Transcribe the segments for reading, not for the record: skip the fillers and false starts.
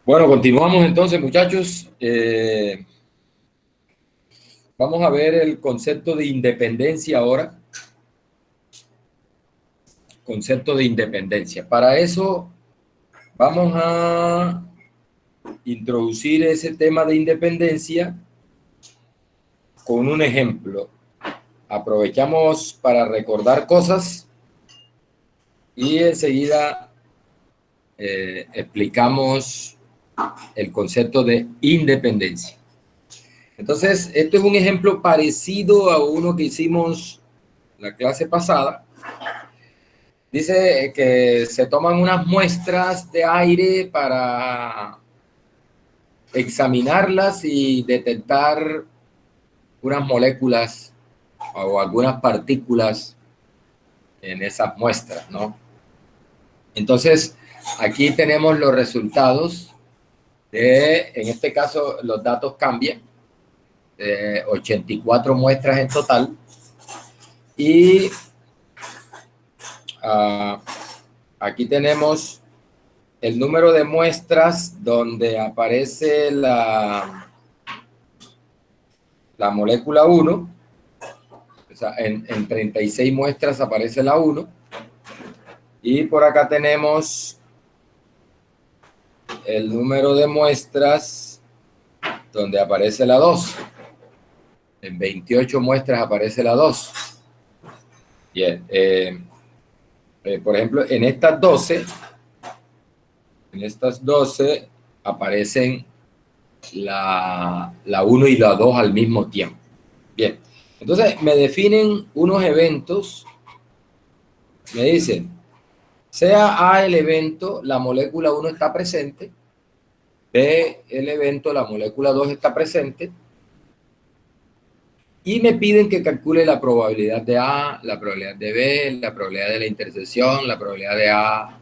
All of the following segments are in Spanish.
Bueno, continuamos entonces, muchachos. Vamos a ver el concepto de independencia ahora. Concepto de independencia. Para eso vamos a introducir ese tema de independencia con un ejemplo. Aprovechamos para recordar cosas y enseguida explicamos el concepto de independencia. Entonces, esto es un ejemplo parecido a uno que hicimos la clase pasada. Dice que se toman unas muestras de aire para examinarlas y detectar unas moléculas o algunas partículas en esas muestras, ¿no? Entonces, aquí tenemos los resultados de, en este caso, los datos cambian, 84 muestras en total, y aquí tenemos el número de muestras donde aparece la molécula 1, o sea, en 36 muestras aparece la 1, y por acá tenemos el número de muestras donde aparece la 2. En 28 muestras aparece la 2. Bien, por ejemplo, en estas 12 aparecen la 1 y la 2 al mismo tiempo. Bien, entonces me definen unos eventos, me dicen, sea A el evento, la molécula 1 está presente, B el evento, la molécula 2 está presente, y me piden que calcule la probabilidad de A, la probabilidad de B, la probabilidad de la intersección, la probabilidad de A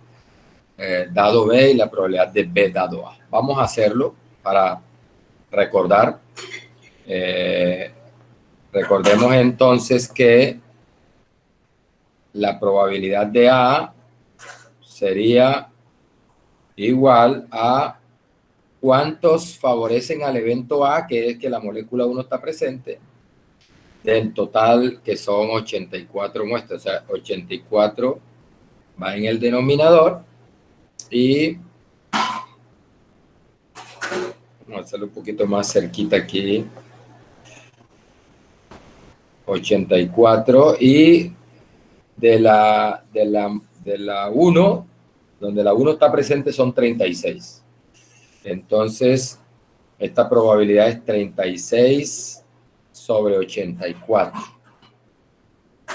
dado B y la probabilidad de B dado A. Vamos a hacerlo para recordar. Recordemos entonces que la probabilidad de A sería igual a cuántos favorecen al evento A, que es que la molécula 1 está presente, del total que son 84 muestras, o sea, 84 va en el denominador y vamos a hacerlo un poquito más cerquita aquí, 84, y de la 1, donde la 1 está presente, son 36. Entonces, esta probabilidad es 36 sobre 84.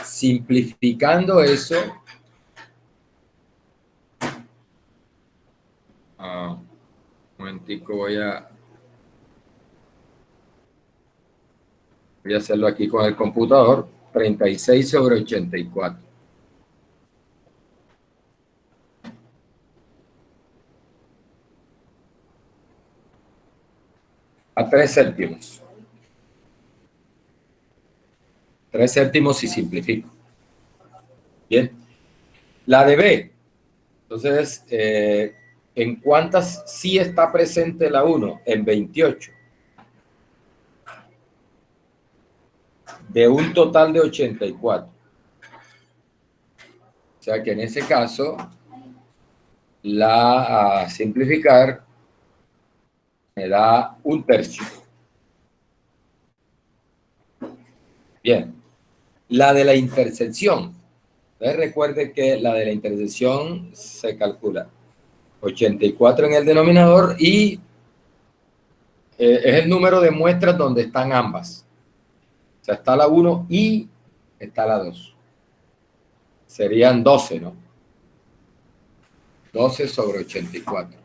Simplificando eso, un momentico, voy a hacerlo aquí con el computador. 36 sobre 84. A 3 séptimos. 3 séptimos si simplifico. Bien. La de B. Entonces, ¿en cuántas sí está presente la 1? En 28. De un total de 84. O sea que en ese caso, a simplificar me da 1/3. Bien. La de la intersección. Entonces recuerde que la de la intersección se calcula 84 en el denominador y es el número de muestras donde están ambas. O sea, está la 1 y está la 2. Serían 12, ¿no? 12 sobre 84.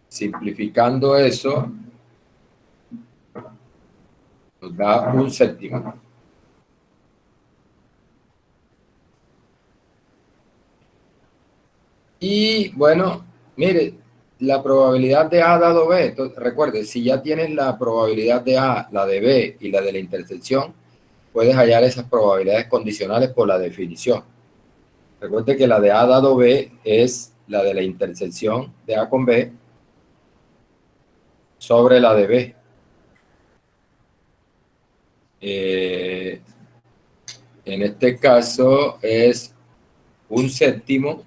Simplificando eso, nos da 1 séptimo. Y bueno, mire, la probabilidad de A dado B, entonces, recuerde, si ya tienes la probabilidad de A, la de B y la de la intersección, puedes hallar esas probabilidades condicionales por la definición. Recuerde que la de A dado B es la de la intersección de A con B, sobre la de B. En este caso es 1/7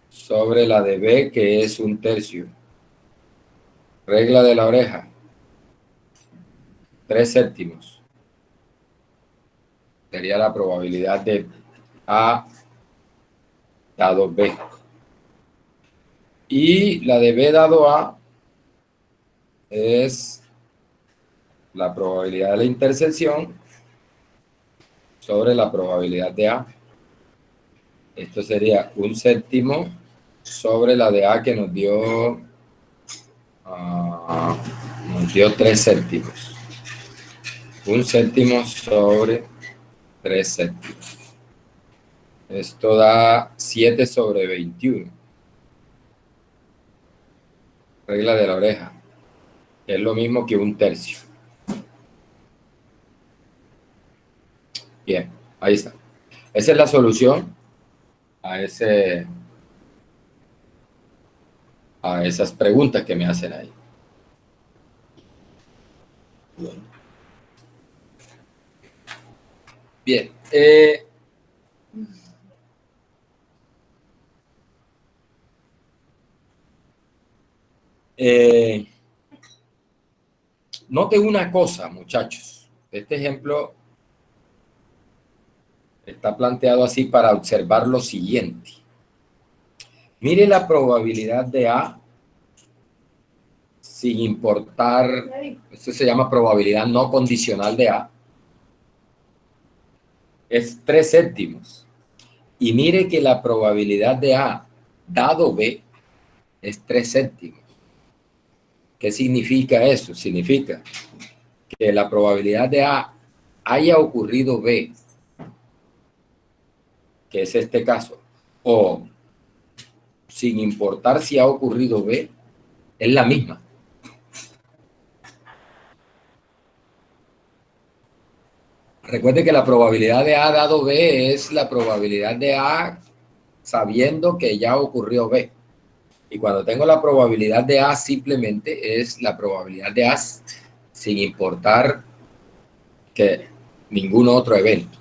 sobre la de B, que es 1/3. Regla de la oreja, 3/7. Sería la probabilidad de A dado B. Y la de B dado A es la probabilidad de la intersección sobre la probabilidad de A. Esto sería 1/7 sobre la de A, que nos dio 3/7. 1/7 sobre 3/7. Esto da 7/21. Regla de la oreja. Es lo mismo que 1/3. Bien, ahí está. Esa es la solución a esas preguntas que me hacen ahí. Bien. Noten una cosa, muchachos. Este ejemplo está planteado así para observar lo siguiente. Mire la probabilidad de A sin importar, esto se llama probabilidad no condicional de A, es 3/7. Y mire que la probabilidad de A dado B es 3/7. ¿Qué significa eso? Significa que la probabilidad de A haya ocurrido B, que es este caso, o sin importar si ha ocurrido B, es la misma. Recuerde que la probabilidad de A dado B es la probabilidad de A sabiendo que ya ocurrió B. Y cuando tengo la probabilidad de A, simplemente es la probabilidad de A sin importar que ningún otro evento.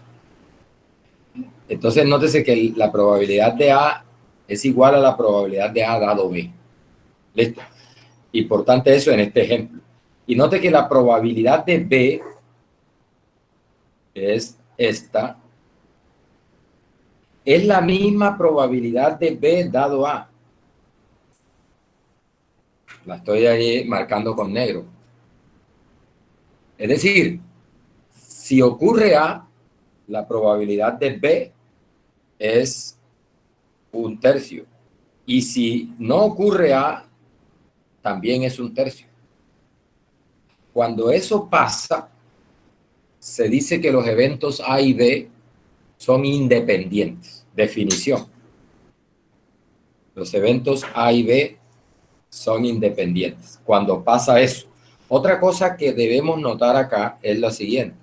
Entonces, nótese que la probabilidad de A es igual a la probabilidad de A dado B. ¿Listo? Importante eso en este ejemplo. Y note que la probabilidad de B es esta. Es la misma probabilidad de B dado A. La estoy ahí marcando con negro. Es decir, si ocurre A, la probabilidad de B es 1/3. Y si no ocurre A, también es 1/3. Cuando eso pasa, se dice que los eventos A y B son independientes. Definición. Los eventos A y B son independientes. Cuando pasa eso. Otra cosa que debemos notar acá es la siguiente.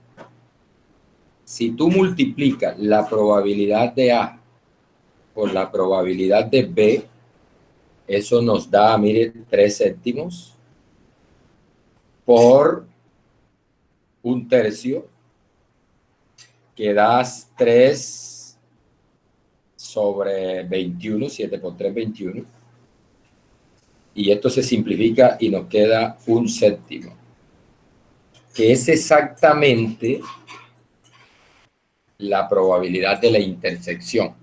Si tú multiplicas la probabilidad de A por la probabilidad de B, eso nos da, mire, 3/7 por 1/3, que das 3/21, 7 por 3, 21. Y esto se simplifica y nos queda 1/7, que es exactamente la probabilidad de la intersección.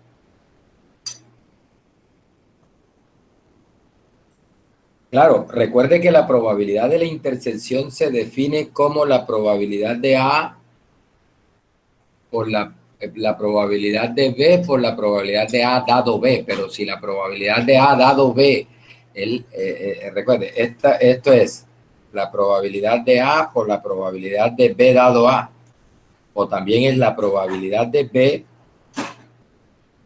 Claro, recuerde que la probabilidad de la intersección se define como la probabilidad de A por la probabilidad de B por la probabilidad de A dado B, pero si la probabilidad de A dado B, recuerde, esto es la probabilidad de A por la probabilidad de B dado A, o también es la probabilidad de B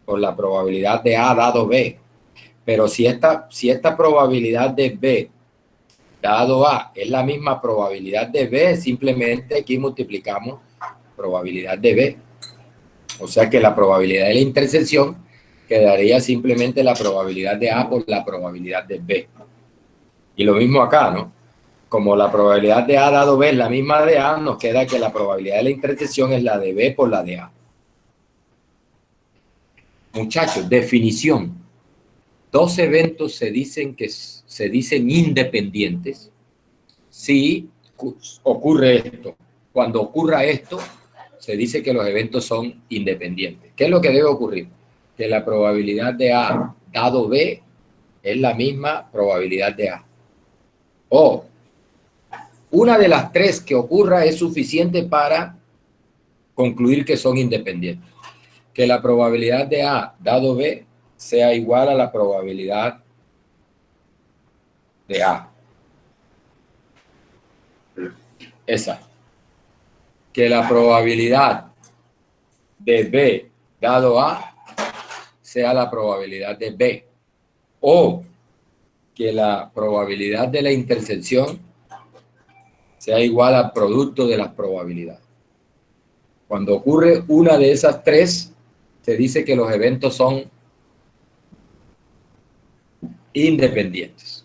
por la probabilidad de A dado B. Pero si esta probabilidad de B dado A es la misma probabilidad de B, simplemente aquí multiplicamos probabilidad de B. O sea que la probabilidad de la intersección quedaría simplemente la probabilidad de A por la probabilidad de B. Y lo mismo acá, ¿no? Como la probabilidad de A dado B es la misma de A, nos queda que la probabilidad de la intersección es la de B por la de A. Muchachos, definición. Dos eventos se dicen independientes si ocurre esto. Cuando ocurra esto, se dice que los eventos son independientes. ¿Qué es lo que debe ocurrir? Que la probabilidad de A dado B es la misma probabilidad de A. O una de las tres que ocurra es suficiente para concluir que son independientes. Que la probabilidad de A dado B sea igual a la probabilidad de A. Esa. Que la probabilidad de B dado A sea la probabilidad de B. O que la probabilidad de la intersección sea igual al producto de las probabilidades. Cuando ocurre una de esas tres, se dice que los eventos son independientes.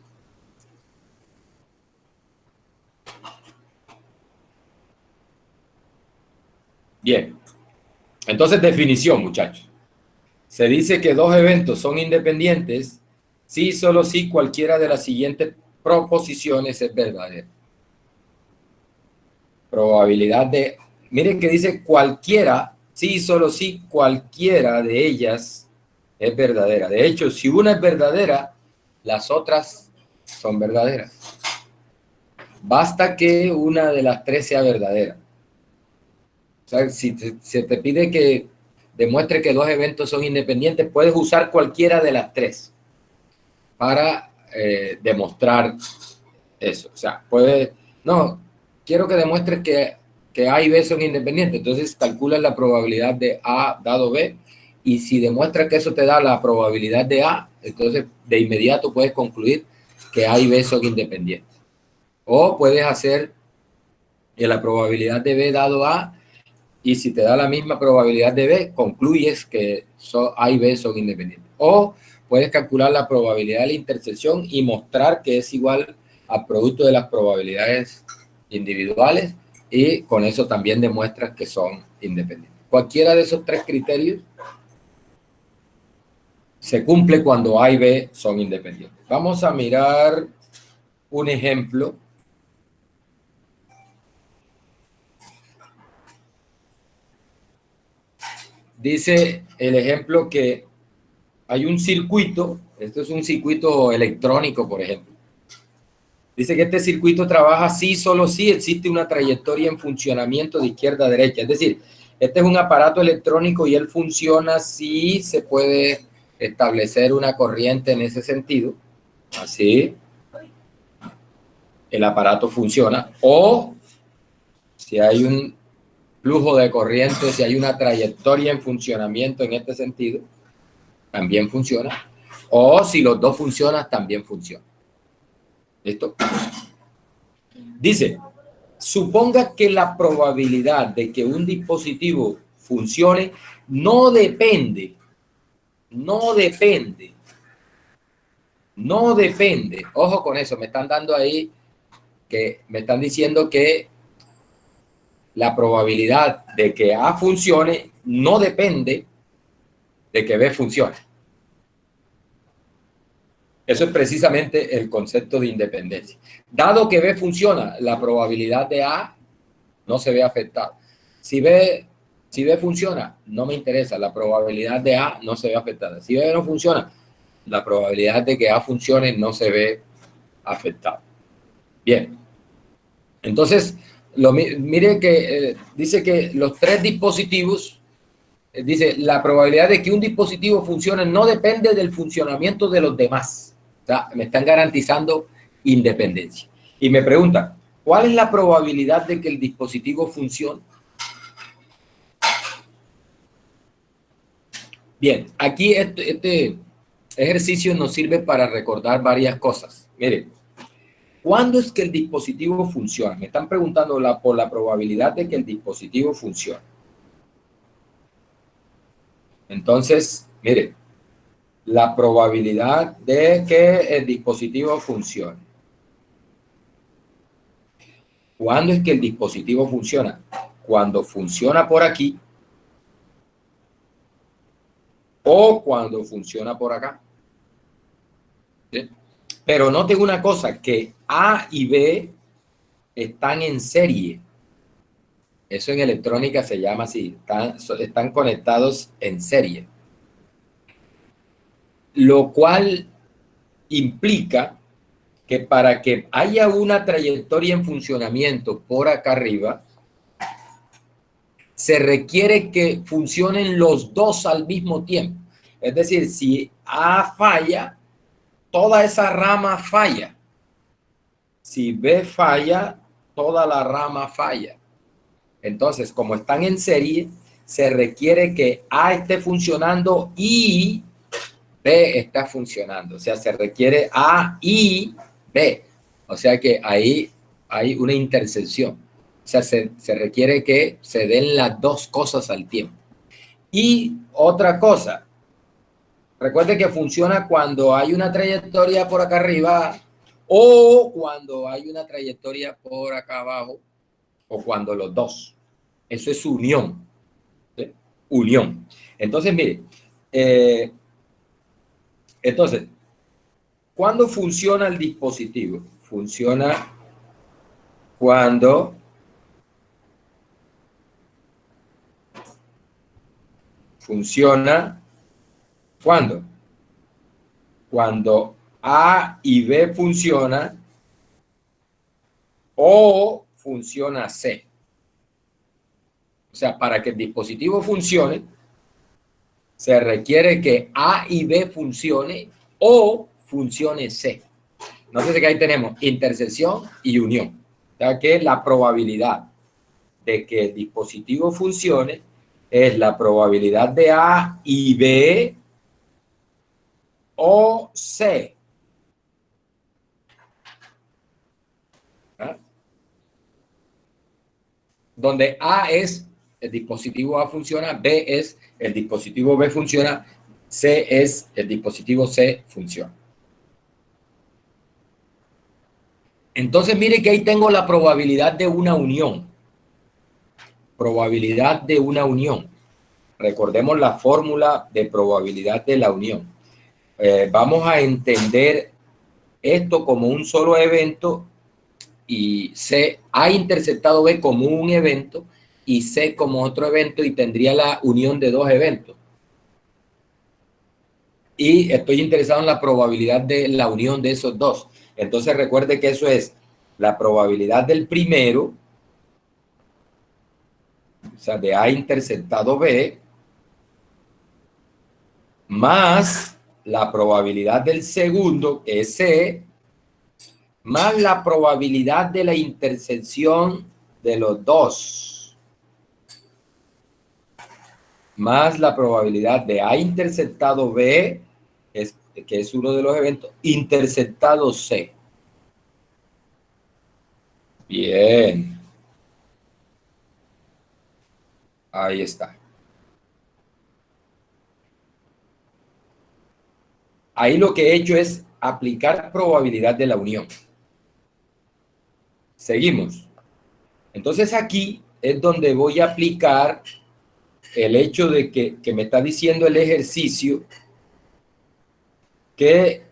Bien, entonces definición, muchachos. Se dice que dos eventos son independientes si solo si cualquiera de las siguientes proposiciones es verdadera. Probabilidad de, miren que dice cualquiera, sí, solo si cualquiera de ellas es verdadera. De hecho, si una es verdadera, las otras son verdaderas. Basta que una de las tres sea verdadera. O sea, si se te pide que demuestre que dos eventos son independientes, puedes usar cualquiera de las tres para demostrar eso. O sea, puedes, no, quiero que demuestres que A y B son independientes. Entonces calculas la probabilidad de A dado B y si demuestras que eso te da la probabilidad de A, entonces de inmediato puedes concluir que A y B son independientes. O puedes hacer que la probabilidad de B dado A y si te da la misma probabilidad de B, concluyes que A y B son independientes. O puedes calcular la probabilidad de la intersección y mostrar que es igual al producto de las probabilidades individuales y con eso también demuestras que son independientes. Cualquiera de esos tres criterios se cumple cuando A y B son independientes. Vamos a mirar un ejemplo. Dice el ejemplo que hay un circuito, esto es un circuito electrónico, por ejemplo. Dice que este circuito trabaja si solo si existe una trayectoria en funcionamiento de izquierda a derecha. Es decir, este es un aparato electrónico y él funciona si se puede establecer una corriente en ese sentido. Así, el aparato funciona. O si hay un flujo de corriente, si hay una trayectoria en funcionamiento en este sentido, también funciona. O si los dos funcionan, también funciona. ¿Listo? Dice, suponga que la probabilidad de que un dispositivo funcione no depende, ojo con eso, me están dando ahí que me están diciendo que la probabilidad de que A funcione no depende de que B funcione. Eso es precisamente el concepto de independencia. Dado que B funciona, la probabilidad de A no se ve afectada. Si B funciona, no me interesa, la probabilidad de A no se ve afectada. Si B no funciona, la probabilidad de que A funcione no se ve afectada. Bien. Entonces, miren que dice que los tres dispositivos, dice, la probabilidad de que un dispositivo funcione no depende del funcionamiento de los demás. O sea, me están garantizando independencia. Y me preguntan, ¿cuál es la probabilidad de que el dispositivo funcione? Bien, aquí este ejercicio nos sirve para recordar varias cosas. Miren, ¿cuándo es que el dispositivo funciona? Me están preguntando por la probabilidad de que el dispositivo funcione. Entonces, miren, la probabilidad de que el dispositivo funcione. ¿Cuándo es que el dispositivo funciona? Cuando funciona por aquí o cuando funciona por acá. ¿Sí? Pero noten una cosa, que A y B están en serie. Eso en electrónica se llama así, están conectados en serie. Lo cual implica que para que haya una trayectoria en funcionamiento por acá arriba, se requiere que funcionen los dos al mismo tiempo. Es decir, si A falla, toda esa rama falla. Si B falla, toda la rama falla. Entonces, como están en serie, se requiere que A esté funcionando y B está funcionando. O sea, se requiere A y B. O sea que ahí hay una intersección. O sea, se requiere que se den las dos cosas al tiempo. Y otra cosa, recuerde que funciona cuando hay una trayectoria por acá arriba o cuando hay una trayectoria por acá abajo o cuando los dos. Eso es unión. ¿Sí? Unión. Entonces, mire, entonces, ¿cuándo funciona el dispositivo? Funciona cuando ¿cuándo? Cuando A y B funciona o funciona C. O sea, para que el dispositivo funcione, se requiere que A y B funcione o funcione C. Entonces, que ahí tenemos intersección y unión. O sea, que la probabilidad de que el dispositivo funcione es la probabilidad de A y B o C. ¿Ah? Donde A es el dispositivo A funciona, B es el dispositivo B funciona, C es el dispositivo C funciona. Entonces, mire que ahí tengo la probabilidad de una unión. Probabilidad de una unión. Recordemos la fórmula de probabilidad de la unión. Vamos a entender esto como un solo evento y C A interceptado B como un evento y C como otro evento y tendría la unión de dos eventos. Y estoy interesado en la probabilidad de la unión de esos dos. Entonces recuerde que eso es la probabilidad del primero, o sea, de A interceptado B, más la probabilidad del segundo, que es C, más la probabilidad de la intersección de los dos, más la probabilidad de A interceptado B, que es uno de los eventos, interceptado C. Bien. Ahí está. Ahí lo que he hecho es aplicar probabilidad de la unión. Seguimos. Entonces aquí es donde voy a aplicar el hecho de que me está diciendo el ejercicio que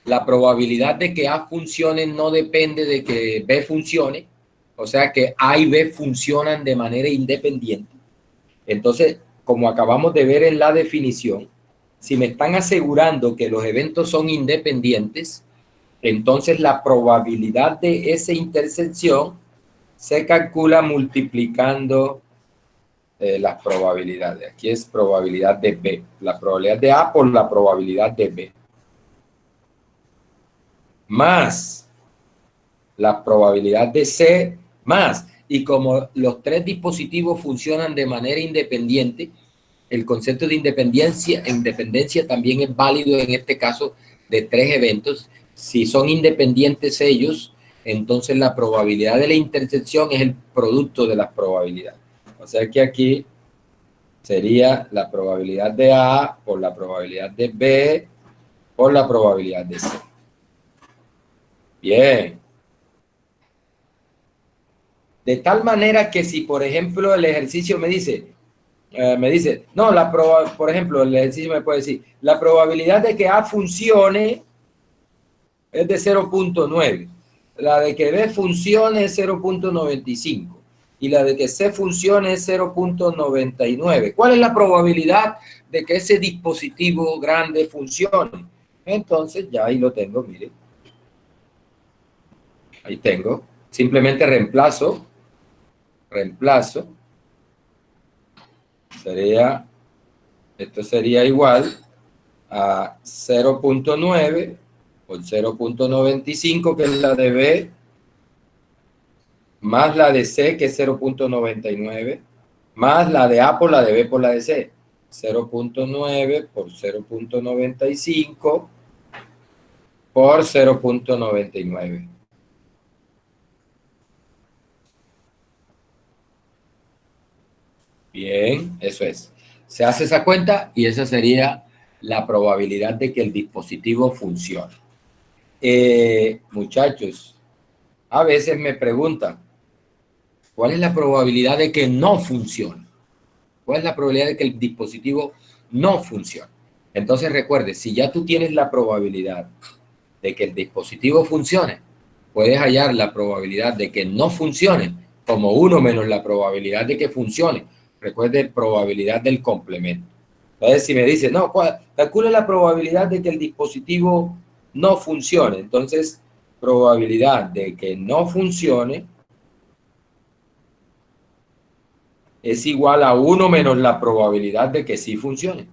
la probabilidad de que A funcione no depende de que B funcione, o sea que A y B funcionan de manera independiente. Entonces, como acabamos de ver en la definición, si me están asegurando que los eventos son independientes, entonces la probabilidad de esa intersección se calcula multiplicando las probabilidades. Aquí es probabilidad de B, la probabilidad de A por la probabilidad de B, más la probabilidad de C, más. Y como los tres dispositivos funcionan de manera independiente, el concepto de independencia también es válido en este caso de tres eventos. Si son independientes ellos, entonces la probabilidad de la intersección es el producto de las probabilidades. O sea que aquí sería la probabilidad de A por la probabilidad de B por la probabilidad de C. Bien. De tal manera que si, por ejemplo, el ejercicio me dice, no, por ejemplo, el ejercicio me puede decir, la probabilidad de que A funcione es de 0.9, la de que B funcione es 0.95 y la de que C funcione es 0.99. ¿Cuál es la probabilidad de que ese dispositivo grande funcione? Entonces ya ahí lo tengo, mire. Ahí tengo. Simplemente reemplazo. Esto sería igual a 0.9 por 0.95, que es la de B, más la de C, que es 0.99, más la de A por la de B por la de C. 0.9 por 0.95 por 0.99. Bien, eso es. Se hace esa cuenta y esa sería la probabilidad de que el dispositivo funcione. Muchachos, a veces me preguntan, ¿cuál es la probabilidad de que no funcione? ¿Cuál es la probabilidad de que el dispositivo no funcione? Entonces recuerde, si ya tú tienes la probabilidad de que el dispositivo funcione, puedes hallar la probabilidad de que no funcione como 1 menos la probabilidad de que funcione. Recuerde, probabilidad del complemento. Entonces, si me dice, no, calcule la probabilidad de que el dispositivo no funcione. Entonces, probabilidad de que no funcione es igual a 1 menos la probabilidad de que sí funcione.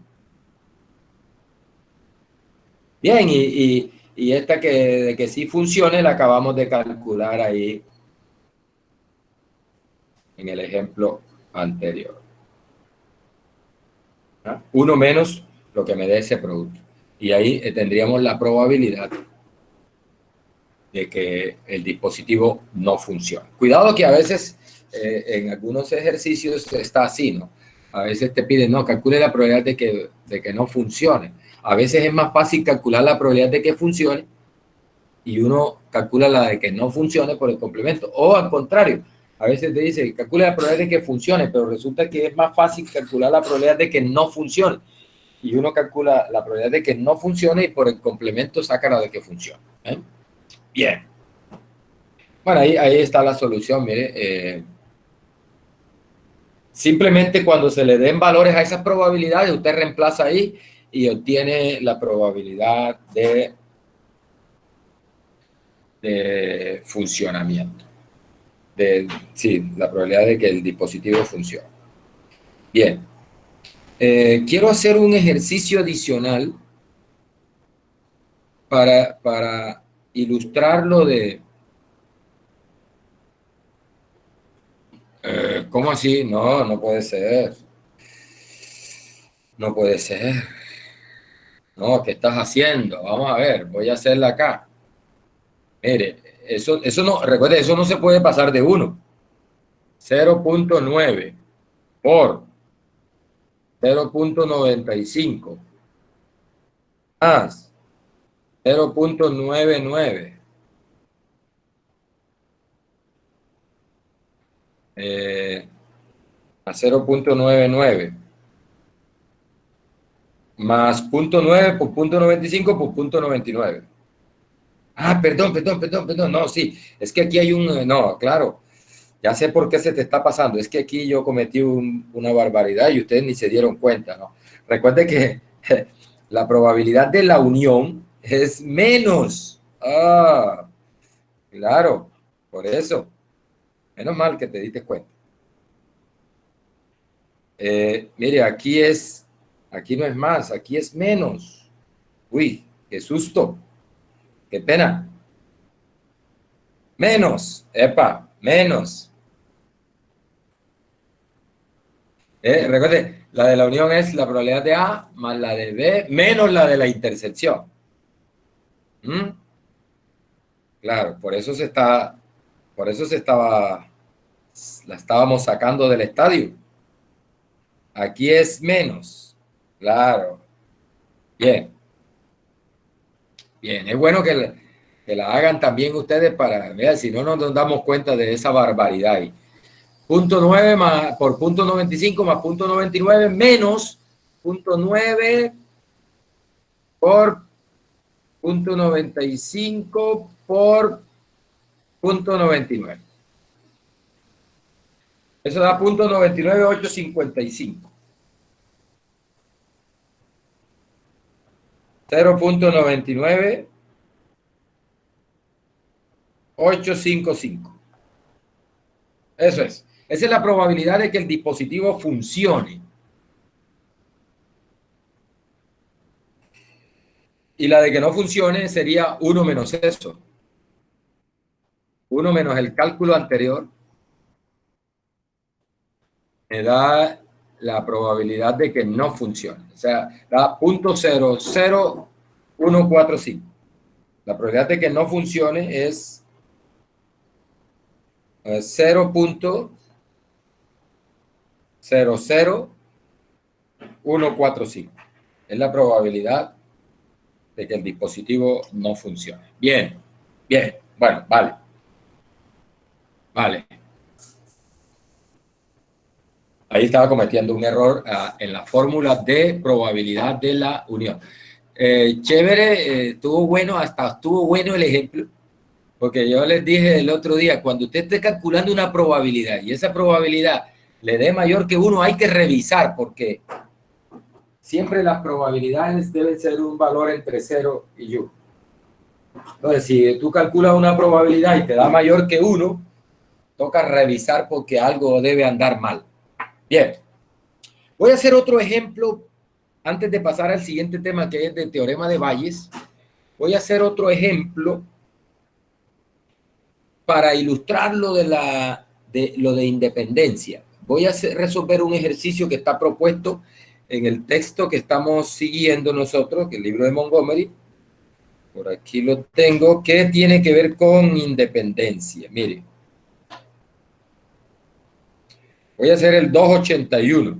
Bien, y esta de que sí funcione la acabamos de calcular ahí en el ejemplo anterior. 1 menos lo que me dé ese producto. Y ahí tendríamos la probabilidad de que el dispositivo no funcione. Cuidado que a veces en algunos ejercicios está así, ¿no? A veces te piden, no, calcule la probabilidad de que no funcione. A veces es más fácil calcular la probabilidad de que funcione y uno calcula la de que no funcione por el complemento. O al contrario, a veces te dice, calcula la probabilidad de que funcione, pero resulta que es más fácil calcular la probabilidad de que no funcione. Y uno calcula la probabilidad de que no funcione y por el complemento saca la de que funcione. ¿Eh? Bien. Bueno, ahí está la solución, mire. Simplemente cuando se le den valores a esas probabilidades, usted reemplaza ahí y obtiene la probabilidad de funcionamiento. Sí, la probabilidad de que el dispositivo funcione. Bien. Quiero hacer un ejercicio adicional para ilustrarlo de... ¿Cómo así? No, no puede ser. No puede ser. No, ¿qué estás haciendo? Vamos a ver, voy a hacerla acá. Mire, eso no, recuerde, eso no se puede pasar de 1. 0.9 por 0.95 más 0.99 a 0.99 más 0.9 por 0.95 por 0.99. Ah, perdón. No, sí, es que aquí hay no, claro, ya sé por qué se te está pasando. Es que aquí yo cometí una barbaridad y ustedes ni se dieron cuenta, ¿no? Recuerde que la probabilidad de la unión es menos. Ah, claro, por eso. Menos mal que te diste cuenta. Mire, aquí no es más, aquí es menos. Uy, qué susto, qué pena. Menos, epa, menos. Recuerde, la de la unión es la probabilidad de A más la de B menos la de la intersección. ¿Mm? Claro, por eso la estábamos sacando del estadio. Aquí es menos. Claro. Bien. Bien. Es bueno que la hagan también ustedes para ver si no nos damos cuenta de esa barbaridad ahí. Punto 9 más, por punto 95 más punto 99 menos punto 9 por punto 95 por punto 99. Eso da punto 99,855. 0.99855. Eso es. Esa es la probabilidad de que el dispositivo funcione. Y la de que no funcione sería 1 menos eso. 1 menos el cálculo anterior me da la probabilidad de que no funcione. O sea, da 0.00145. La probabilidad de que no funcione es 0.00145. Es la probabilidad de que el dispositivo no funcione. Bien, bien. Bueno, vale. Vale. Ahí estaba cometiendo un error en la fórmula de probabilidad de la unión. Chévere, estuvo bueno, hasta estuvo bueno el ejemplo, porque yo les dije el otro día, cuando usted esté calculando una probabilidad y esa probabilidad le dé mayor que 1, hay que revisar, porque siempre las probabilidades deben ser un valor entre 0 y 1. Entonces, si tú calculas una probabilidad y te da mayor que 1, toca revisar porque algo debe andar mal. Bien, voy a hacer otro ejemplo antes de pasar al siguiente tema, que es del teorema de Bayes. Voy a hacer otro ejemplo para ilustrar lo de independencia. Voy a resolver un ejercicio que está propuesto en el texto que estamos siguiendo nosotros, que es el libro de Montgomery. Por aquí lo tengo, que tiene que ver con independencia. Mire, voy a hacer el 281,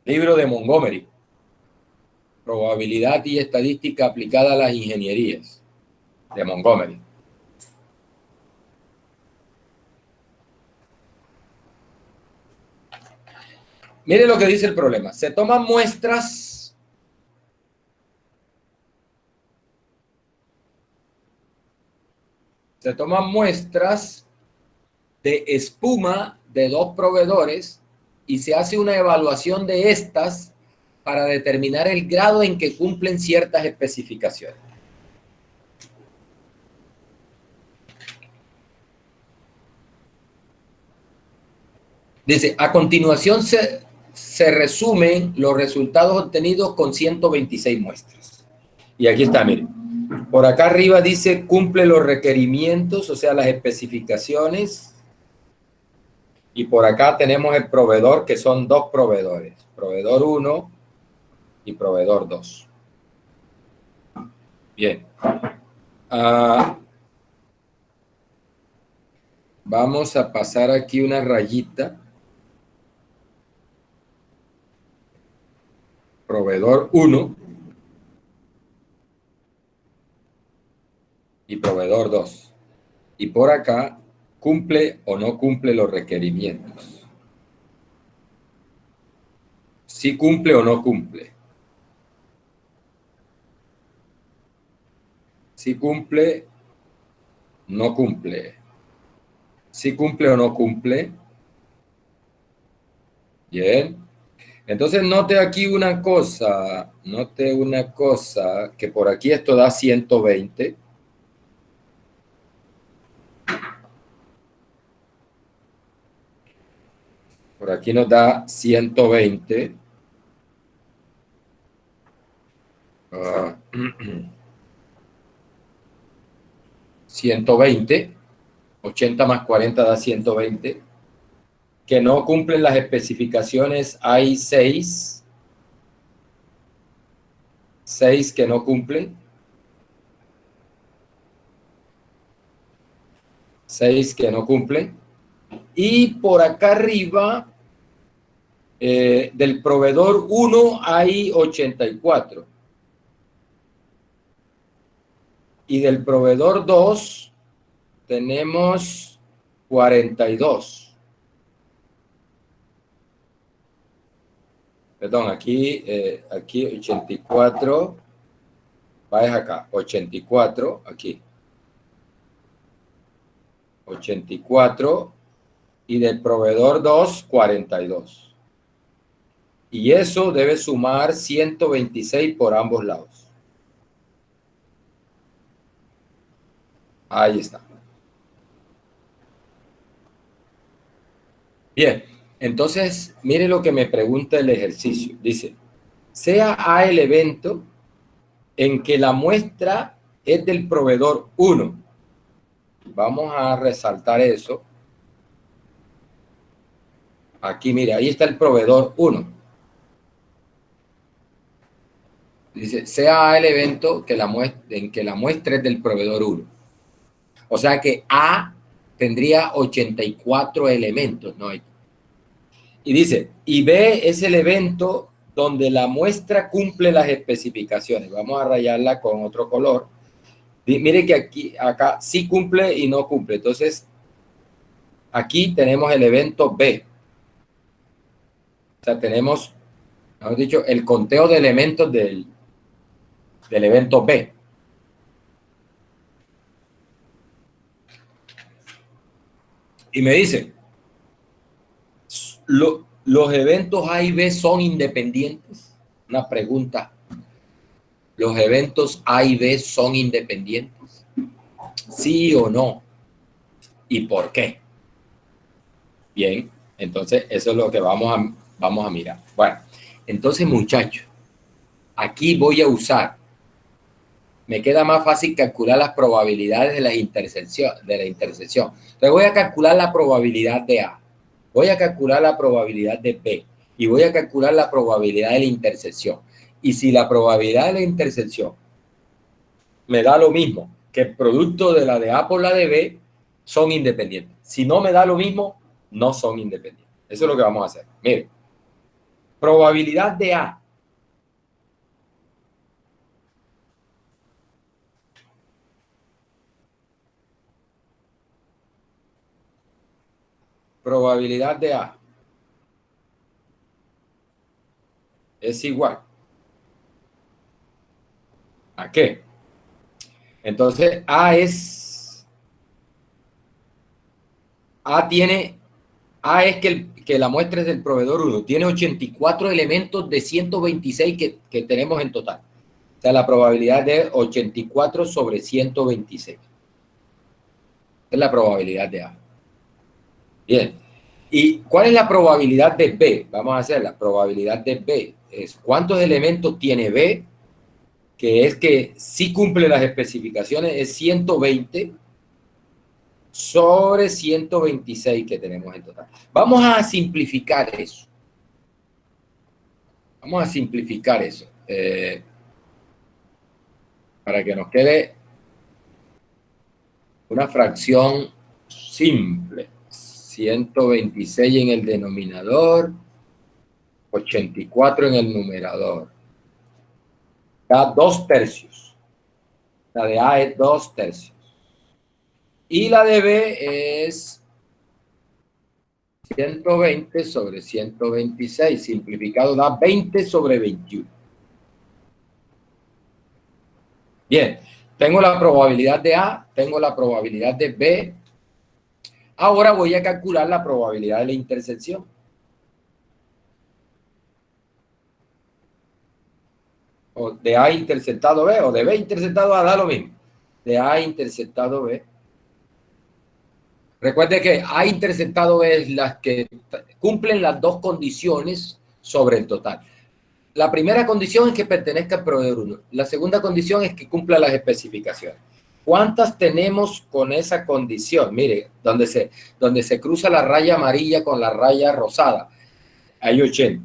libro de Montgomery, probabilidad y estadística aplicada a las ingenierías, de Montgomery. Mire lo que dice el problema. Se toman muestras de espuma de 2 proveedores y se hace una evaluación de estas para determinar el grado en que cumplen ciertas especificaciones. Dice, a continuación se resumen los resultados obtenidos con 126 muestras. Y aquí está, miren. Por acá arriba dice, cumple los requerimientos, o sea, las especificaciones. Y por acá tenemos el proveedor, que son 2 proveedores. Proveedor 1 y proveedor 2. Bien. Vamos a pasar aquí una rayita. Proveedor 1 y proveedor 2. Y por acá cumple o no cumple los requerimientos. Si cumple o no cumple. Si cumple, no cumple. Si cumple o no cumple. Bien. Entonces note aquí una cosa. Note una cosa, que por aquí esto da 120. Por aquí nos da 120. 120. 80 más 40 da 120. Que no cumplen las especificaciones, hay 6. 6 que no cumplen. 6 que no cumplen. Y por acá arriba Del proveedor 1 hay 84. Y del proveedor 2 tenemos 42. Perdón, aquí 84. Vaya acá, 84, aquí. 84. Y del proveedor 2, 42. Y eso debe sumar 126 por ambos lados. Ahí está. Bien, entonces, mire lo que me pregunta el ejercicio. Dice, sea A el evento en que la muestra es del proveedor 1. Vamos a resaltar eso. Aquí, mire, ahí está el proveedor 1. Dice, sea A el evento que en que la muestra es del proveedor 1. O sea que A tendría 84 elementos, ¿no? Y dice, y B es el evento donde la muestra cumple las especificaciones. Vamos a rayarla con otro color. Mire que acá sí cumple y no cumple. Entonces, aquí tenemos el evento B. O sea, tenemos, hemos dicho, el conteo de elementos del evento B. Y me dice, ¿los eventos A y B son independientes? Una pregunta. ¿Los eventos A y B son independientes? ¿Sí o no? ¿Y por qué? Bien, entonces eso es lo que vamos a mirar. Bueno, entonces muchachos, aquí voy a usar, me queda más fácil calcular las probabilidades de la intersección. Entonces voy a calcular la probabilidad de A, voy a calcular la probabilidad de B y voy a calcular la probabilidad de la intersección. Y si la probabilidad de la intersección me da lo mismo que el producto de la de A por la de B, son independientes. Si no me da lo mismo, no son independientes. Eso es lo que vamos a hacer. Mire, probabilidad de A. Probabilidad de A es igual ¿a qué? Entonces, A es que la muestra es del proveedor 1. Tiene 84 elementos de 126 que tenemos en total. O sea, la probabilidad de 84 sobre 126. Es la probabilidad de A. Bien. ¿Y cuál es la probabilidad de B? Vamos a hacer la probabilidad de B. Es ¿cuántos elementos tiene B? Que es que si cumple las especificaciones, es 120 sobre 126 que tenemos en total. Vamos a simplificar eso. Vamos a simplificar eso. Para que nos quede una fracción simple. 126 en el denominador, 84 en el numerador. Da 2 tercios. La de A es 2 tercios. Y la de B es 120 sobre 126. Simplificado da 20 sobre 21. Bien, tengo la probabilidad de A, tengo la probabilidad de B. Ahora voy a calcular la probabilidad de la intersección. O de A interceptado B, o de B interceptado A, da lo mismo. De A interceptado B. Recuerde que A interceptado B es las que cumplen las dos condiciones sobre el total. La primera condición es que pertenezca al proveedor 1. La segunda condición es que cumpla las especificaciones. ¿Cuántas tenemos con esa condición? Mire, donde se cruza la raya amarilla con la raya rosada, hay 80.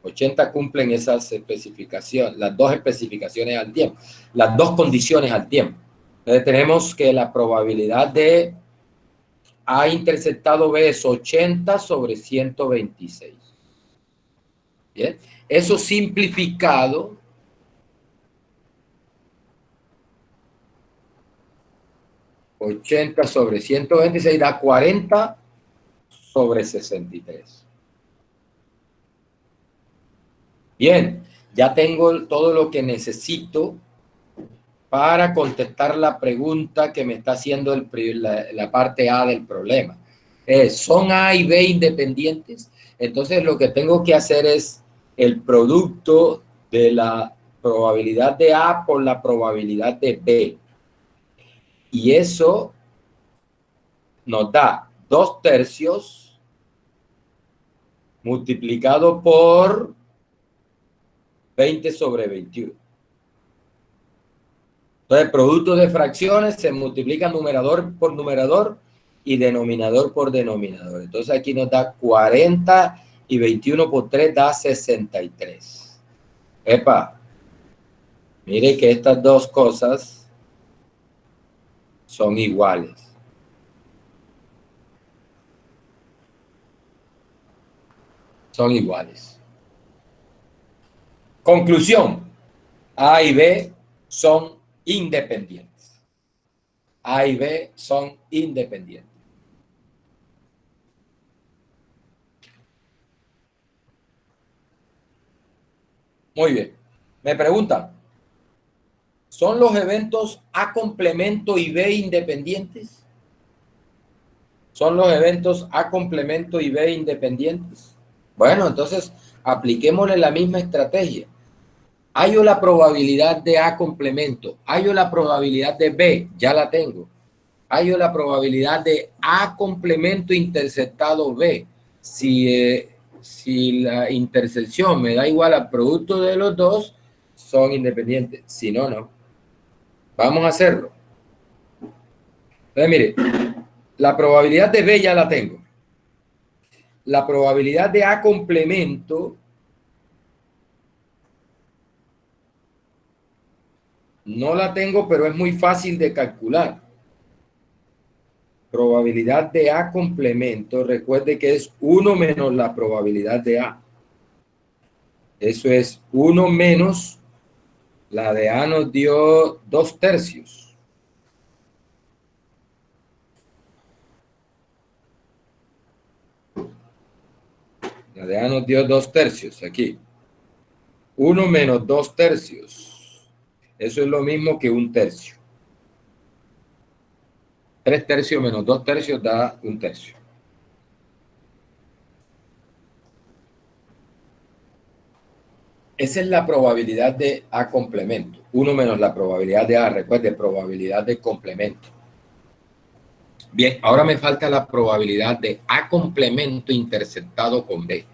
80 cumplen esas especificaciones, las dos especificaciones al tiempo, las dos condiciones al tiempo. Entonces tenemos que la probabilidad de A interceptado B es 80 sobre 126. Bien, eso simplificado, $80 sobre 126 da 40 sobre 63. Bien, ya tengo todo lo que necesito para contestar la pregunta que me está haciendo la parte A del problema. ¿Son A y B independientes? Entonces lo que tengo que hacer es el producto de la probabilidad de A por la probabilidad de B. Y eso nos da 2/3 multiplicado por 20 sobre 21. Entonces, producto de fracciones se multiplica numerador por numerador y denominador por denominador. Entonces, aquí nos da 40 y 21 por 3 da 63. Epa, mire que estas dos cosas son iguales. Son iguales. Conclusión. A y B son independientes. A y B son independientes. Muy bien. Me preguntan, ¿son los eventos A complemento y B independientes? ¿Son los eventos A complemento y B independientes? Bueno, entonces apliquémosle la misma estrategia. Hallo la probabilidad de A complemento. Hallo la probabilidad de B. Ya la tengo. Hallo la probabilidad de A complemento interceptado B. Si la intersección me da igual al producto de los dos, son independientes. Si no, no. Vamos a hacerlo. Entonces, mire, la probabilidad de B ya la tengo. La probabilidad de A complemento no la tengo, pero es muy fácil de calcular. Probabilidad de A complemento, recuerde que es 1 menos la probabilidad de A. Eso es 1 menos, la de A nos dio 2/3. La de A nos dio 2/3 aquí. 1 menos 2/3. Eso es lo mismo que 1/3. 3/3 menos 2/3 da 1/3. Esa es la probabilidad de A complemento. 1 menos la probabilidad de A, recuerde, probabilidad de complemento. Bien, ahora me falta la probabilidad de A complemento interceptado con B,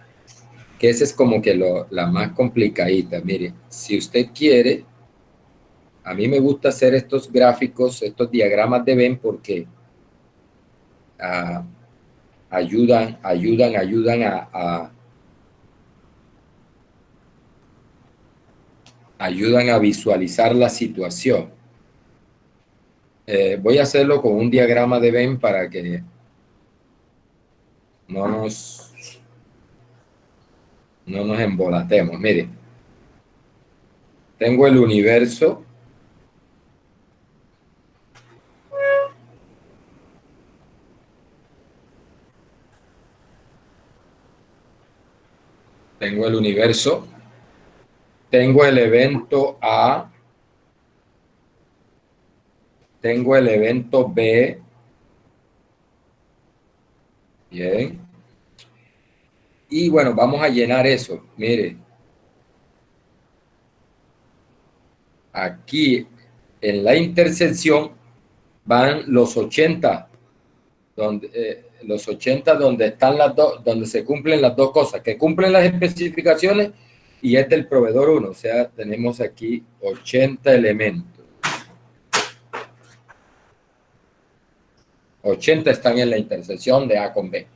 que esa es como que la más complicadita. Mire, si usted quiere, a mí me gusta hacer estos gráficos, estos diagramas de Venn porque ayudan a visualizar la situación. Voy a hacerlo con un diagrama de Venn para que no nos embolatemos. Mire, tengo el universo. Tengo el universo. Tengo el evento A. Tengo el evento B. Bien. Y bueno, vamos a llenar eso. Mire. Aquí en la intersección van los 80. Los 80 donde están las dos, donde se cumplen las dos cosas, que cumplen las especificaciones y es del proveedor 1. O sea, tenemos aquí 80 elementos. 80 están en la intersección de A con B.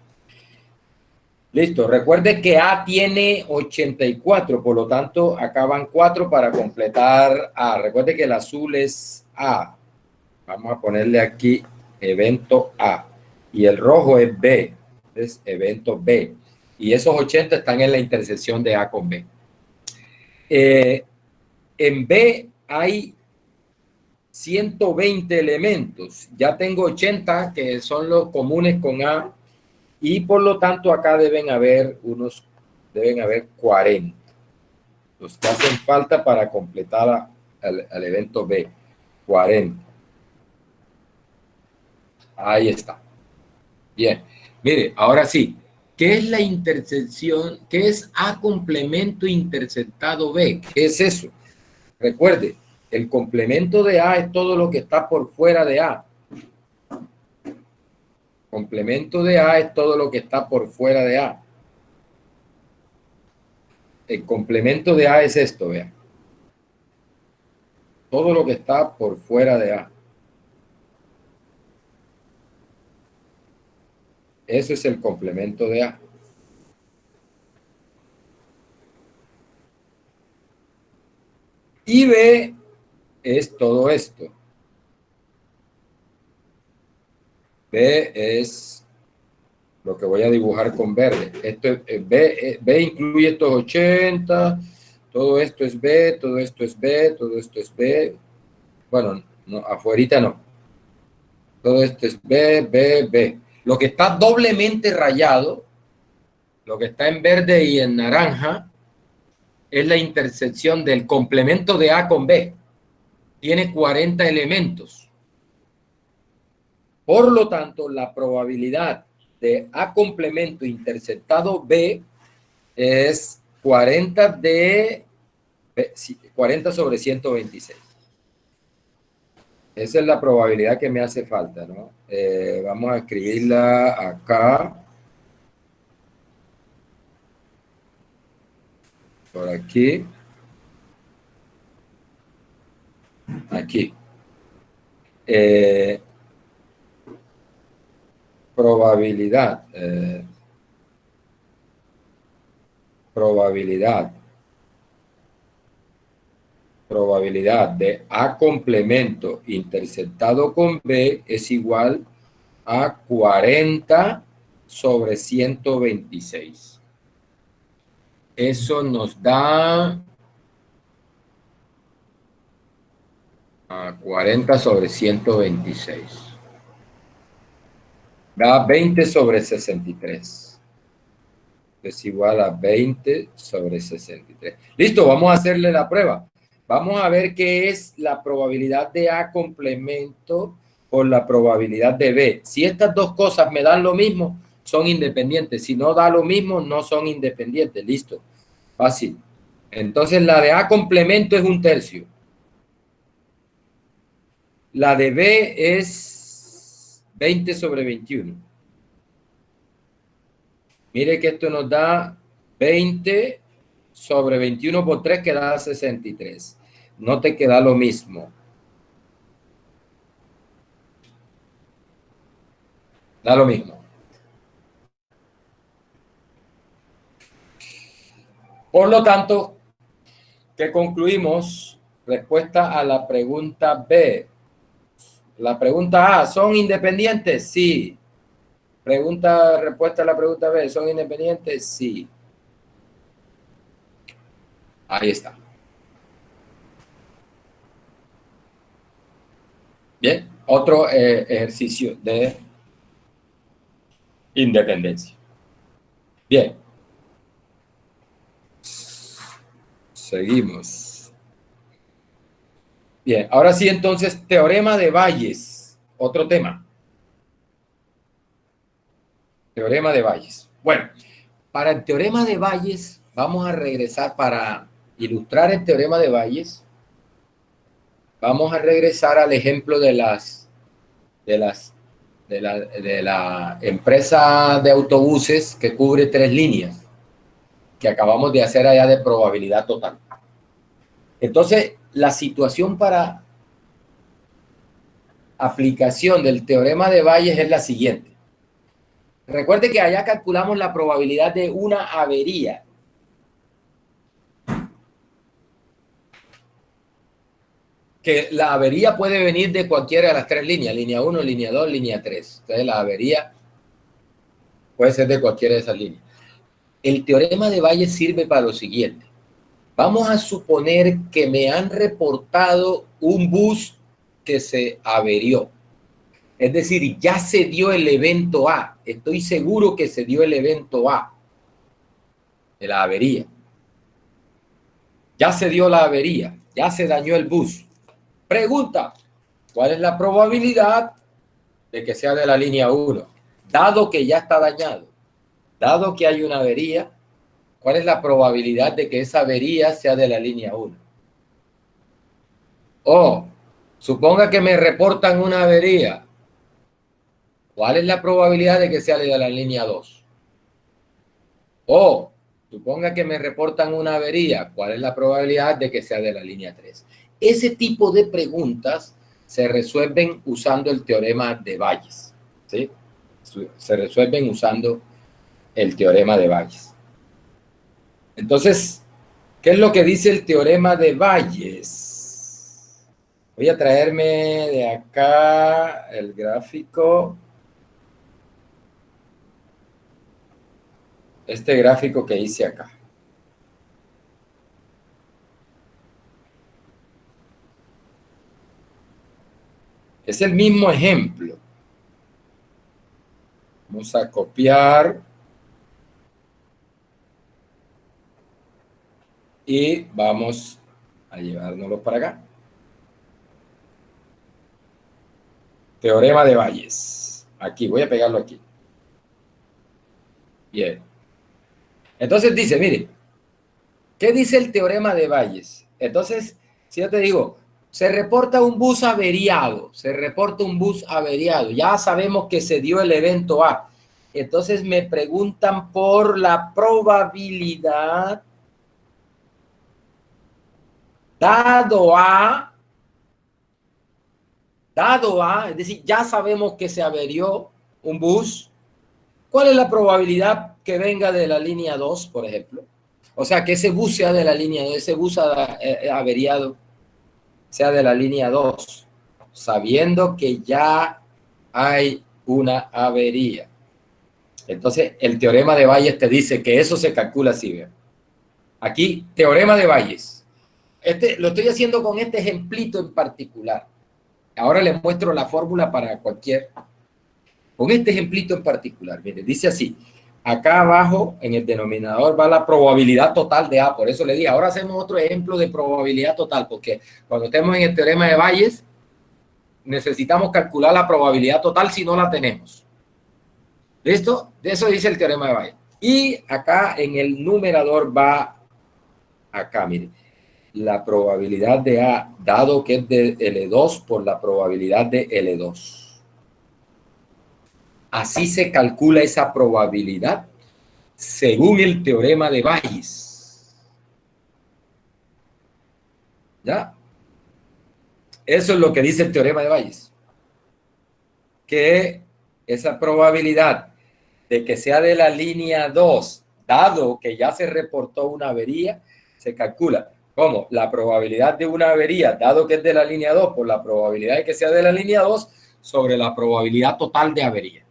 Listo. Recuerde que A tiene 84, por lo tanto, acá van 4 para completar A. Recuerde que el azul es A. Vamos a ponerle aquí evento A. y el rojo es B, es evento B. Y esos 80 están en la intersección de A con B. En B hay 120 elementos. Ya tengo 80 que son los comunes con A y por lo tanto acá deben haber 40. Los que hacen falta para completar el evento B. 40. Ahí está. Bien. Mire, ahora sí. ¿Qué es la intersección? ¿Qué es A complemento interceptado B? ¿Qué es eso? Recuerde, el complemento de A es todo lo que está por fuera de A. Complemento de A es todo lo que está por fuera de A. El complemento de A es esto, vean. Todo lo que está por fuera de A. Eso es el complemento de A. Y B es todo esto. B es lo que voy a dibujar con verde. Esto es B incluye estos 80, todo esto es B, todo esto es B, todo esto es B. Bueno, no, afuerita no. Todo esto es B, B, B. Lo que está doblemente rayado, lo que está en verde y en naranja, es la intersección del complemento de A con B. Tiene 40 elementos. Por lo tanto, la probabilidad de A complemento interceptado B es 40 sobre 126. Esa es la probabilidad que me hace falta, ¿no? Vamos a escribirla acá. Por aquí. Aquí. Probabilidad. Probabilidad de A complemento interceptado con B es igual a 40 sobre 126. Eso nos da a 40 sobre 126. Da 20 sobre 63. Es igual a 20 sobre 63. Listo, vamos a hacerle la prueba. Vamos a ver qué es la probabilidad de A complemento por la probabilidad de B. Si estas dos cosas me dan lo mismo, son independientes. Si no da lo mismo, no son independientes. Listo. Fácil. Entonces la de A complemento es 1/3. La de B es 20 sobre 21. Mire que esto nos da 20 sobre 21 por 3, que da 63. No te queda lo mismo. Da lo mismo. Por lo tanto, ¿qué concluimos? Respuesta a la pregunta B. La pregunta A, ¿son independientes? Sí. Respuesta a la pregunta B, ¿son independientes? Sí. Ahí está. Bien, otro ejercicio de independencia. Bien. Seguimos. Bien, ahora sí, entonces, teorema de Bayes. Otro tema. Teorema de Bayes. Bueno, para el teorema de Bayes, vamos a regresar para ilustrar el teorema de Bayes. Vamos a regresar al ejemplo de la empresa de autobuses que cubre 3 líneas que acabamos de hacer allá de probabilidad total. Entonces, la situación para aplicación del teorema de Bayes es la siguiente. Recuerde que allá calculamos la probabilidad de una avería. Que la avería puede venir de cualquiera de las 3 líneas, línea 1, línea 2, línea 3. Entonces la avería Puede ser de cualquiera de esas líneas. El teorema de Bayes sirve para lo siguiente. Vamos a suponer que me han reportado un bus que se averió. Es decir, ya se dio el evento A. Estoy seguro que se dio el evento A de la avería. Ya se dio la avería. Ya se dañó el bus. Pregunta, ¿cuál es la probabilidad de que sea de la línea 1? Dado que ya está dañado, dado que hay una avería, ¿cuál es la probabilidad de que esa avería sea de la línea 1? O, suponga que me reportan una avería. ¿Cuál es la probabilidad de que sea de la línea 2? O, suponga que me reportan una avería. ¿Cuál es la probabilidad de que sea de la línea 3? Ese tipo de preguntas se resuelven usando el teorema de Bayes. ¿Sí? Se resuelven usando el teorema de Bayes. Entonces, ¿qué es lo que dice el teorema de Bayes? Voy a traerme de acá el gráfico. Este gráfico que hice acá. Es el mismo ejemplo. Vamos a copiar. Y vamos a llevárnoslo para acá. Teorema de Bayes. Aquí, voy a pegarlo aquí. Bien. Entonces dice, mire, ¿qué dice el teorema de Bayes? Entonces, si yo te digo, se reporta un bus averiado, ya sabemos que se dio el evento A. Entonces me preguntan por la probabilidad dado A, es decir, ya sabemos que se averió un bus. ¿Cuál es la probabilidad que venga de la línea 2, por ejemplo? O sea, que ese bus sea de la línea 2, ese bus averiado sea de la línea 2, sabiendo que ya hay una avería. Entonces, el teorema de Bayes te dice que eso se calcula así, ¿ve? Aquí, teorema de Bayes. Lo estoy haciendo con este ejemplito en particular. Ahora les muestro la fórmula para cualquier. Con este ejemplito en particular, mire, dice así. Acá abajo, en el denominador, va la probabilidad total de A. Por eso le dije, ahora hacemos otro ejemplo de probabilidad total, porque cuando estemos en el teorema de Bayes, necesitamos calcular la probabilidad total si no la tenemos. ¿Listo? De eso dice el teorema de Bayes. Y acá en el numerador va, acá, mire, la probabilidad de A, dado que es de L2 por la probabilidad de L2. Así se calcula esa probabilidad según el teorema de Bayes. ¿Ya? Eso es lo que dice el teorema de Bayes. Que esa probabilidad de que sea de la línea 2, dado que ya se reportó una avería, se calcula como la probabilidad de una avería, dado que es de la línea 2, por la probabilidad de que sea de la línea 2, sobre la probabilidad total de avería.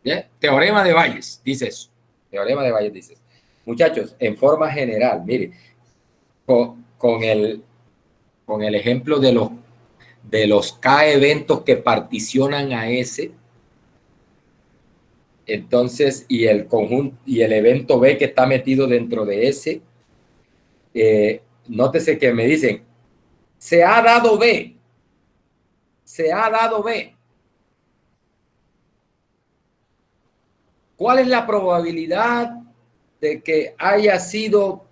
¿Bien? Teorema de Bayes dice eso. Teorema de Bayes dice eso. Muchachos, en forma general, mire, con el ejemplo de los K eventos que particionan a S, entonces, y el conjunto, y el evento B que está metido dentro de S, nótese que me dicen, se ha dado B. ¿Cuál es la probabilidad de que haya sido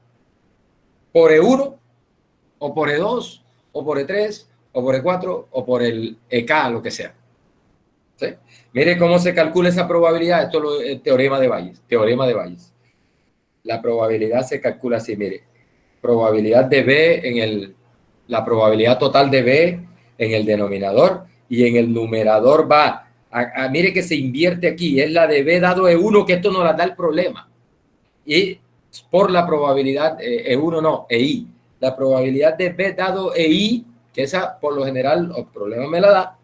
por E1, o por E2, o por E3, o por E4, o por el EK, lo que sea? ¿Sí? Mire cómo se calcula esa probabilidad. Esto es el teorema de Bayes. Teorema de Bayes. La probabilidad se calcula así, mire. Probabilidad de B la probabilidad total de B en el denominador, y en el numerador va, mire que se invierte aquí, es la de B dado E1, que esto nos la da el problema. Y por la probabilidad, E1 no, EI. La probabilidad de B dado EI, que esa por lo general el problema me la da,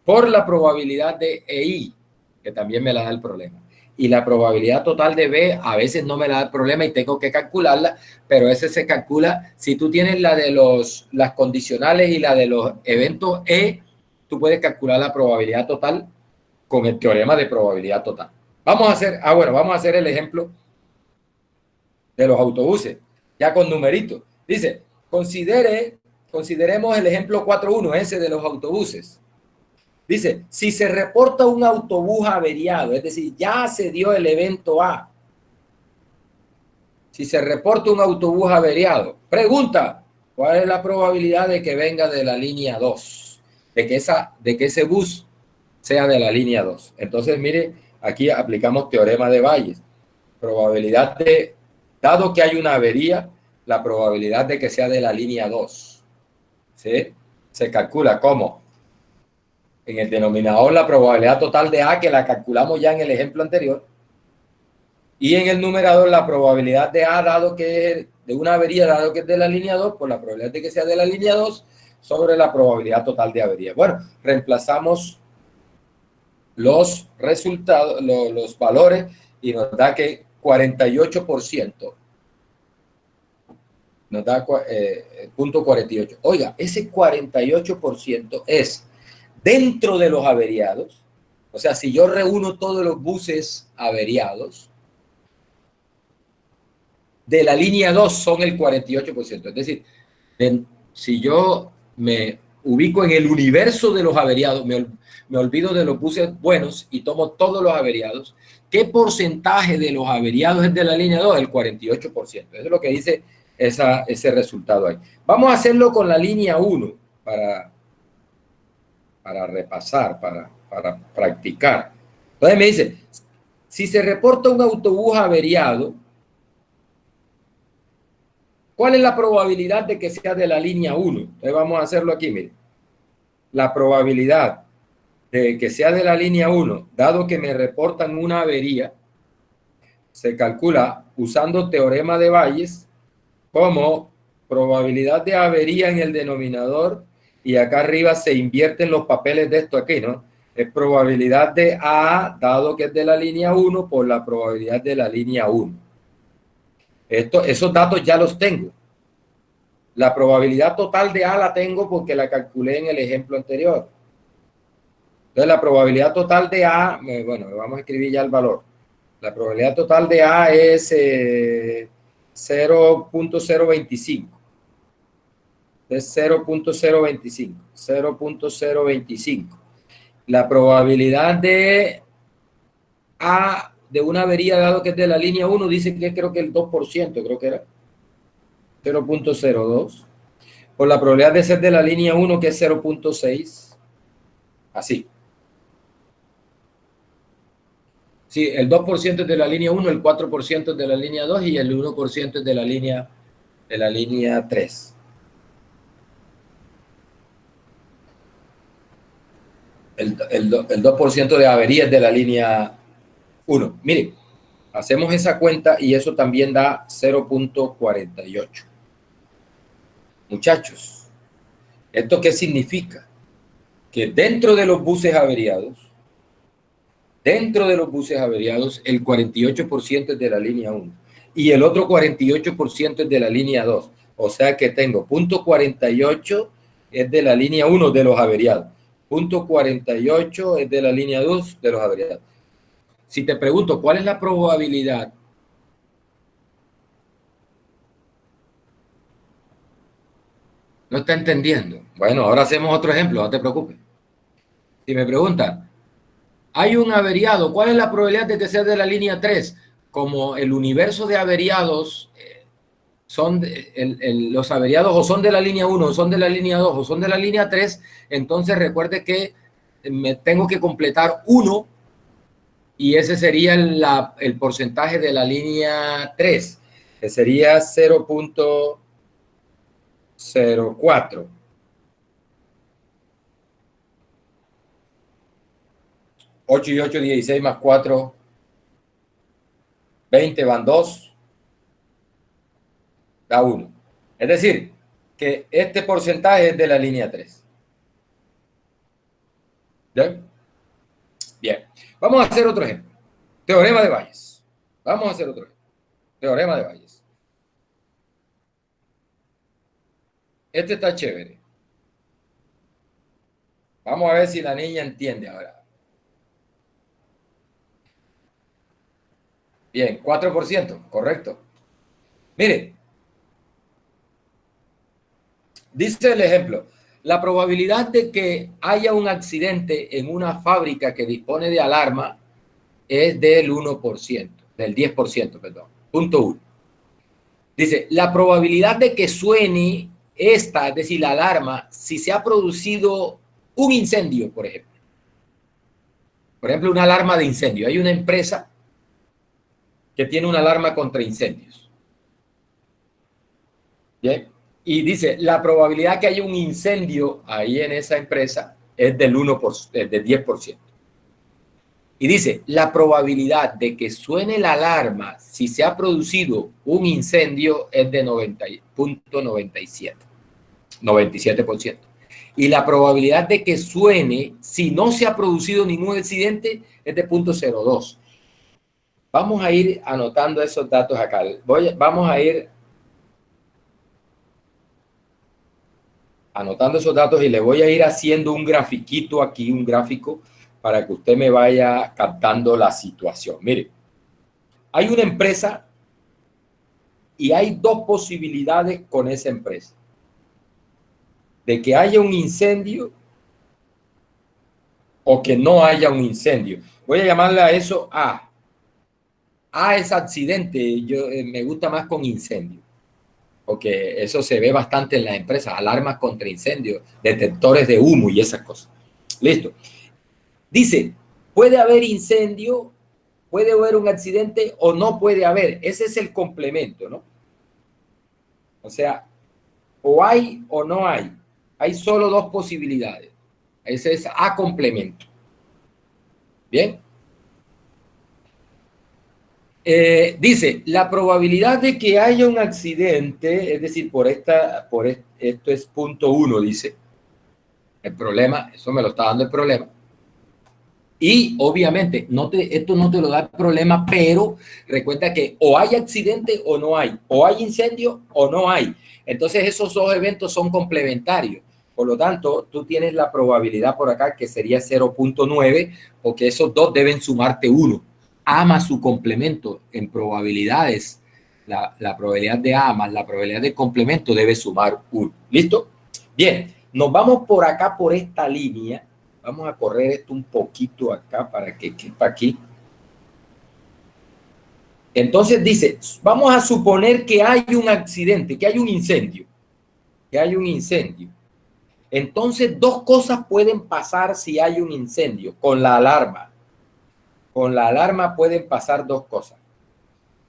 por la probabilidad de EI, que también me la da el problema. y la probabilidad total de B a veces no me la da el problema y tengo que calcularla, pero ese se calcula. Si tú tienes la de las condicionales y la de los eventos E, tú puedes calcular la probabilidad total con el teorema de probabilidad total. Vamos a hacer el ejemplo de los autobuses, ya con numeritos. Dice, consideremos el ejemplo 4.1, ese de los autobuses. Dice, si se reporta un autobús averiado, es decir, ya se dio el evento A. Si se reporta un autobús averiado, pregunta, ¿cuál es la probabilidad de que venga de la línea 2? De que ese bus sea de la línea 2. Entonces, mire, aquí aplicamos teorema de Bayes. Probabilidad de, dado que hay una avería, la probabilidad de que sea de la línea 2. ¿Sí? Se calcula como en el denominador la probabilidad total de A, que la calculamos ya en el ejemplo anterior, y en el numerador la probabilidad de A, dado que es de una avería, dado que es de la línea 2, por la probabilidad de que sea de la línea 2, sobre la probabilidad total de avería. Bueno, reemplazamos los resultados, los valores, y nos da que 48%. Nos da punto 48. Oiga, ese 48% es dentro de los averiados. O sea, si yo reúno todos los buses averiados, de la línea 2 son el 48%. Es decir, si yo me ubico en el universo de los averiados, me olvido de los buses buenos y tomo todos los averiados, ¿qué porcentaje de los averiados es de la línea 2? El 48%. Eso es lo que dice ese resultado ahí. Vamos a hacerlo con la línea 1 para repasar, para practicar. Entonces me dice, si se reporta un autobús averiado, ¿cuál es la probabilidad de que sea de la línea 1? Entonces vamos a hacerlo aquí, miren. La probabilidad de que sea de la línea 1, dado que me reportan una avería, se calcula usando teorema de Bayes como probabilidad de avería en el denominador, y acá arriba se invierten los papeles de esto aquí, ¿no? Es probabilidad de A, dado que es de la línea 1, por la probabilidad de la línea 1. Esos datos ya los tengo. La probabilidad total de A la tengo porque la calculé en el ejemplo anterior. Entonces, la probabilidad total de A, bueno, vamos a escribir ya el valor. La probabilidad total de A es 0.025. Es 0.025. 0.025. La probabilidad de A de una avería, dado que es de la línea 1, dice que creo que el 2%, creo que era 0.02. Por la probabilidad de ser de la línea 1, que es 0.6. Así. Sí, el 2% es de la línea 1, el 4% es de la línea 2 y el 1% es de la línea 3. El 2% de avería es de la línea 1. Mire, hacemos esa cuenta y eso también da 0.48. Muchachos, ¿esto qué significa? Que dentro de los buses averiados, el 48% es de la línea 1 y el otro 48% es de la línea 2. O sea que tengo punto 48 es de la línea 1 de los averiados. Punto 48 es de la línea 2 de los averiados. Si te pregunto, ¿cuál es la probabilidad? No está entendiendo. Bueno, ahora hacemos otro ejemplo, no te preocupes. Si me preguntan, hay un averiado, ¿cuál es la probabilidad de que sea de la línea 3? Como el universo de averiados son los averiados o son de la línea 1, o son de la línea 2, o son de la línea 3, entonces recuerde que me tengo que completar 1 y ese sería el porcentaje de la línea 3, que sería 0.04. 8 y 8, 16 más 4, 20 van 2, da 1. Es decir, que este porcentaje es de la línea 3. ¿Bien? Bien. Vamos a hacer otro ejemplo. Teorema de Bayes. Vamos a hacer otro. Teorema de Bayes. Este está chévere. Vamos a ver si la niña entiende ahora. Bien, 4%, correcto. Mire, dice el ejemplo, la probabilidad de que haya un accidente en una fábrica que dispone de alarma es del 1%, del 10%, perdón, punto 1. Dice, la probabilidad de que suene esta, es decir, la alarma, si se ha producido un incendio, por ejemplo. Por ejemplo, una alarma de incendio. Hay una empresa que tiene una alarma contra incendios. ¿Bien? Y dice, la probabilidad que haya un incendio ahí en esa empresa es del 1%, del 10%. Y dice, la probabilidad de que suene la alarma si se ha producido un incendio es de 90.97, 97%. Y la probabilidad de que suene si no se ha producido ningún accidente es de 0.02. Vamos a ir anotando esos datos acá. Vamos a ir anotando esos datos y le voy a ir haciendo un grafiquito aquí, un gráfico, para que usted me vaya captando la situación. Mire, hay una empresa y hay dos posibilidades con esa empresa. De que haya un incendio o que no haya un incendio. Voy a llamarle a eso A. A es accidente. Yo me gusta más con incendio, porque eso se ve bastante en las empresas, alarmas contra incendios, detectores de humo y esas cosas. Listo. Dice, puede haber incendio, puede haber un accidente o no puede haber. Ese es el complemento, ¿no? O sea, o hay o no hay. Hay solo dos posibilidades. Ese es A complemento. Bien. Dice, la probabilidad de que haya un accidente, es decir, esto es punto 1, dice. El problema, eso me lo está dando el problema. Y obviamente, esto no te lo da el problema, pero recuerda que o hay accidente o no hay, o hay incendio o no hay. Entonces esos dos eventos son complementarios. Por lo tanto, tú tienes la probabilidad por acá que sería 0.9, porque esos dos deben sumarte 1. A más su complemento en probabilidades, la probabilidad de A más la probabilidad de complemento debe sumar 1. ¿Listo? Bien, nos vamos por acá, por esta línea. Vamos a correr esto un poquito acá para que quepa aquí. Entonces dice, vamos a suponer que hay un accidente, que hay un incendio, Entonces, dos cosas pueden pasar si hay un incendio con la alarma. Con la alarma pueden pasar dos cosas.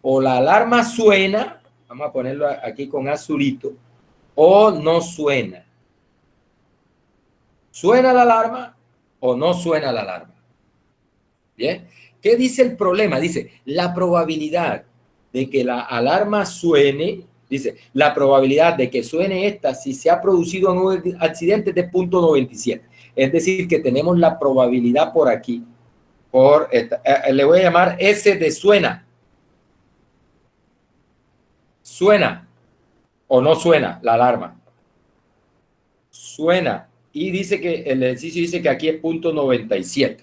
O la alarma suena, vamos a ponerlo aquí con azulito, o no suena. ¿Suena la alarma o no suena la alarma? Bien. ¿Qué dice el problema? Dice, la probabilidad de que la alarma suene, dice, la probabilidad de que suene esta si se ha producido un accidente es de 0.97. Es decir, que tenemos la probabilidad por aquí, por esta, le voy a llamar S de suena. Suena o no suena la alarma. Suena. Y dice que el ejercicio dice que aquí es 0.97.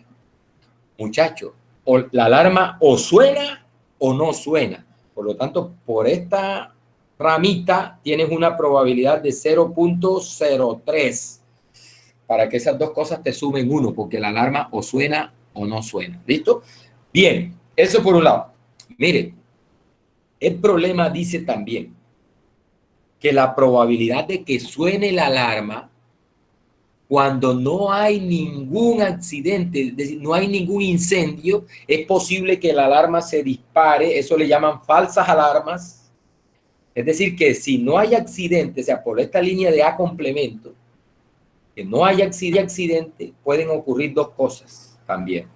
Muchacho, o la alarma o suena o no suena. Por lo tanto, por esta ramita tienes una probabilidad de 0.03 para que esas dos cosas te sumen 1, porque la alarma o suena o no suena. ¿Listo? Bien, eso por un lado. Mire, el problema dice también que la probabilidad de que suene la alarma cuando no hay ningún accidente, es decir, no hay ningún incendio, es posible que la alarma se dispare, eso le llaman falsas alarmas. Es decir, que si no hay accidente, o sea, por esta línea de A complemento, que no hay accidente, pueden ocurrir dos cosas también.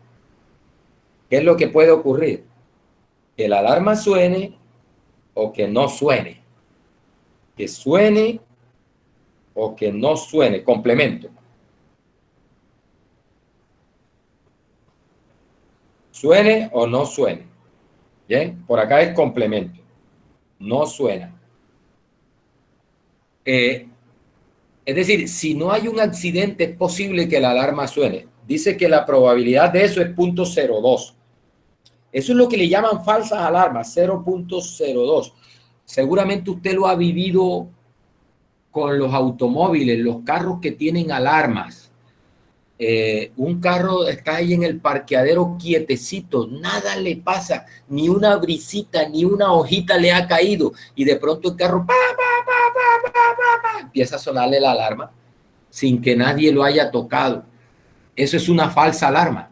¿Qué es lo que puede ocurrir? Que la alarma suene o que no suene. Que suene o que no suene, complemento. suene o no suene. Bien, por acá es complemento. No suena. Es decir, si no hay un accidente, es posible que la alarma suene. Dice que la probabilidad de eso es 0.02. Eso es lo que le llaman falsas alarmas, 0.02. Seguramente usted lo ha vivido con los automóviles, los carros que tienen alarmas. Un carro está ahí en el parqueadero quietecito, nada le pasa, ni una brisita, ni una hojita le ha caído, y de pronto el carro empieza a sonarle la alarma sin que nadie lo haya tocado. Eso es una falsa alarma.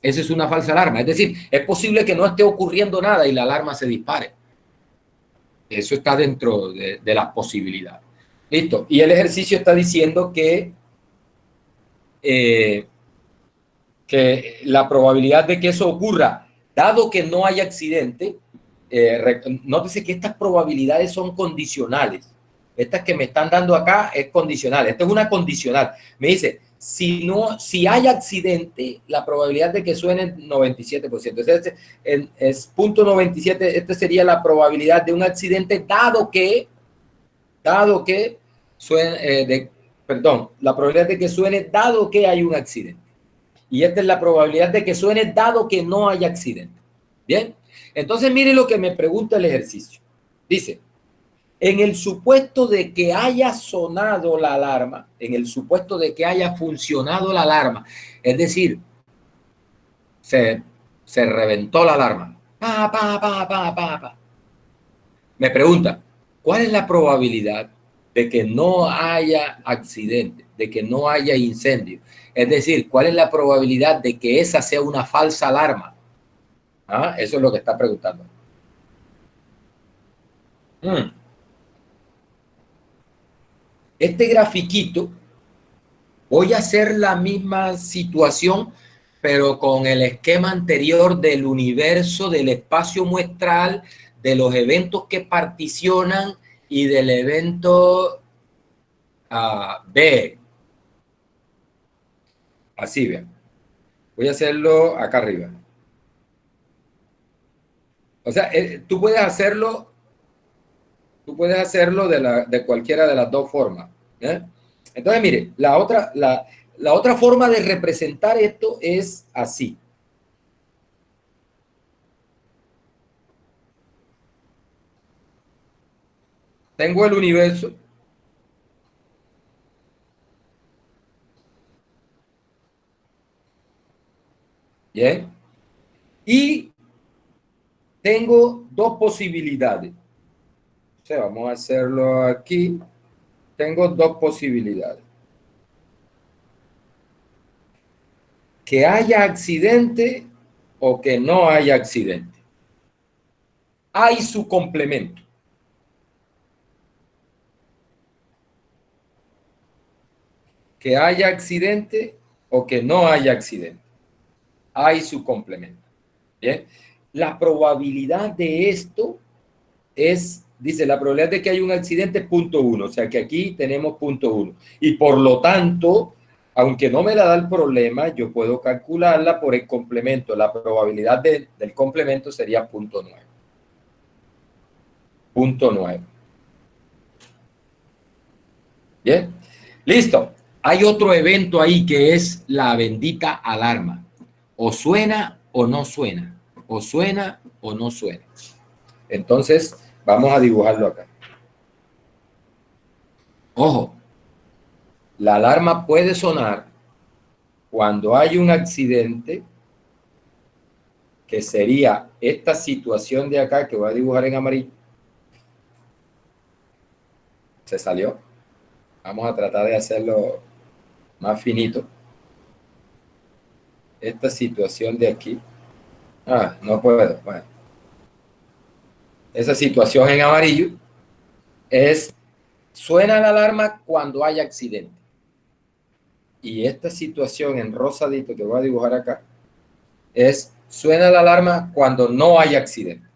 Eso es una falsa alarma. Es decir, es posible que no esté ocurriendo nada y la alarma se dispare. Eso está dentro de las posibilidades. Listo. Y el ejercicio está diciendo que la probabilidad de que eso ocurra, dado que no hay accidente, nótese que estas probabilidades son condicionales. Estas que me están dando acá es condicional. Esta es una condicional. Me dice, si hay accidente, la probabilidad de que suene 97%. Es 0.97, esta sería la probabilidad de un accidente dado que suene, la probabilidad de que suene dado que hay un accidente. Y esta es la probabilidad de que suene dado que no haya accidente. Bien, entonces mire lo que me pregunta el ejercicio. Dice, en el supuesto de que haya sonado la alarma, en el supuesto de que haya funcionado la alarma, es decir, se reventó la alarma. Me pregunta, ¿cuál es la probabilidad de que no haya accidente, de que no haya incendio? Es decir, ¿cuál es la probabilidad de que esa sea una falsa alarma? ¿Ah? Eso es lo que está preguntando. Este grafiquito, voy a hacer la misma situación, pero con el esquema anterior del universo, del espacio muestral, de los eventos que particionan y del evento B. Así, vean. Voy a hacerlo acá arriba. O sea, tú puedes hacerlo de cualquiera de las dos formas. ¿Eh? Entonces, mire, la otra forma de representar esto es así. Tengo el universo. Bien. Y tengo dos posibilidades. O sea, vamos a hacerlo aquí. Tengo dos posibilidades. Que haya accidente o que no haya accidente. Hay su complemento. Que haya accidente o que no haya accidente. Hay su complemento. Bien. La probabilidad de esto es, dice, la probabilidad de que haya un accidente es 0.1, o sea que aquí tenemos 0.1. Y por lo tanto, aunque no me la da el problema, yo puedo calcularla por el complemento. La probabilidad del complemento sería 0.9. 0.9. Bien, listo. Hay otro evento ahí que es la bendita alarma. O suena o no suena. O suena o no suena. Entonces, vamos a dibujarlo acá. Ojo, la alarma puede sonar cuando hay un accidente, que sería esta situación de acá, que voy a dibujar en amarillo. Se salió. Vamos a tratar de hacerlo más finito. Esta situación de aquí. No puedo. Bueno. Esa situación en amarillo suena la alarma cuando hay accidente. Y esta situación en rosadito que voy a dibujar acá suena la alarma cuando no hay accidente.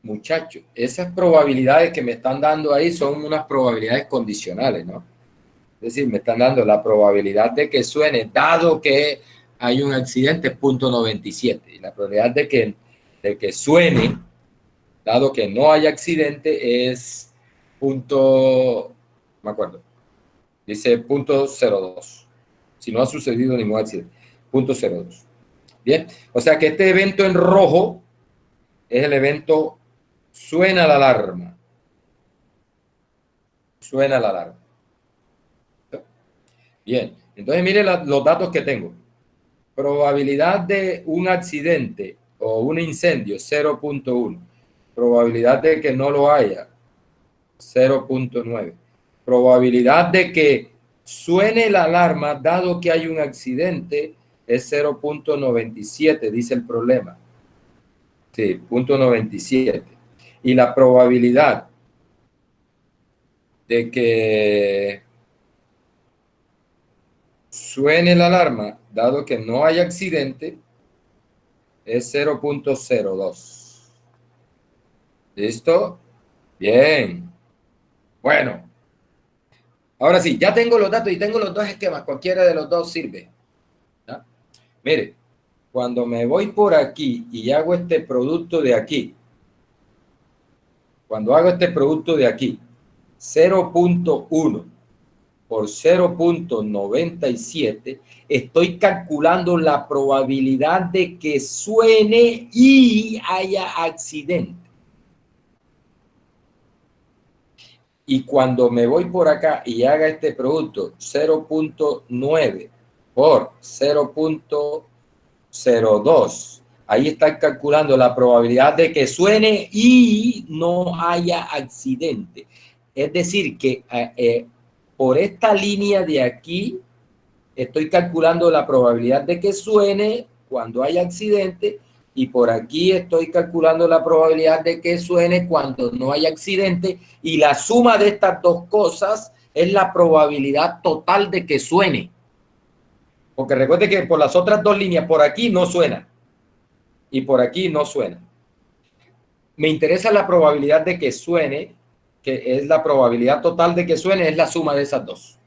Muchachos, esas probabilidades que me están dando ahí son unas probabilidades condicionales, ¿no? Es decir, me están dando la probabilidad de que suene, dado que hay un accidente es 0.97. Y la probabilidad de que suene, dado que no hay accidente, es no me acuerdo, dice 0.02. Si no ha sucedido ningún accidente, 0.02. Bien, o sea que este evento en rojo es el evento suena la alarma. Suena la alarma. Bien, entonces mire los datos que tengo. Probabilidad de un accidente o un incendio, 0.1. Probabilidad de que no lo haya, 0.9. Probabilidad de que suene la alarma dado que hay un accidente es 0.97, dice el problema. Sí, 0.97. Y la probabilidad de que suene la alarma, dado que no hay accidente, es 0.02. ¿Listo? Bien. Bueno, ahora sí, ya tengo los datos y tengo los dos esquemas. Cualquiera de los dos sirve. ¿Ya? Mire, cuando me voy por aquí y hago este producto de aquí, cuando hago este producto de aquí, 0.1 por 0.97, estoy calculando la probabilidad de que suene y haya accidente. Y cuando me voy por acá y haga este producto 0.9 por 0.02, ahí está calculando la probabilidad de que suene y no haya accidente. Es decir, que por esta línea de aquí estoy calculando la probabilidad de que suene cuando hay accidente y por aquí estoy calculando la probabilidad de que suene cuando no hay accidente y la suma de estas dos cosas es la probabilidad total de que suene. Porque recuerde que por las otras dos líneas, por aquí no suena y por aquí no suena. Me interesa la probabilidad de que suene, que es la probabilidad total de que suene, es la suma de esas dos.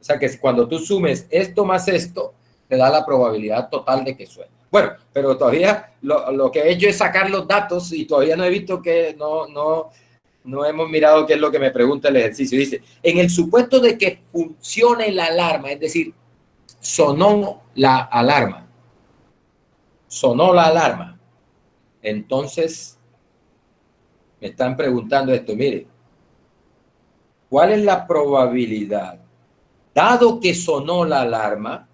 O sea que cuando tú sumes esto más esto, te da la probabilidad total de que suene. Bueno, pero todavía lo que he hecho es sacar los datos y todavía no he visto que no hemos mirado qué es lo que me pregunta el ejercicio. Dice, en el supuesto de que funcione la alarma, es decir, sonó la alarma, entonces me están preguntando esto, mire, ¿cuál es la probabilidad? Dado que sonó la alarma,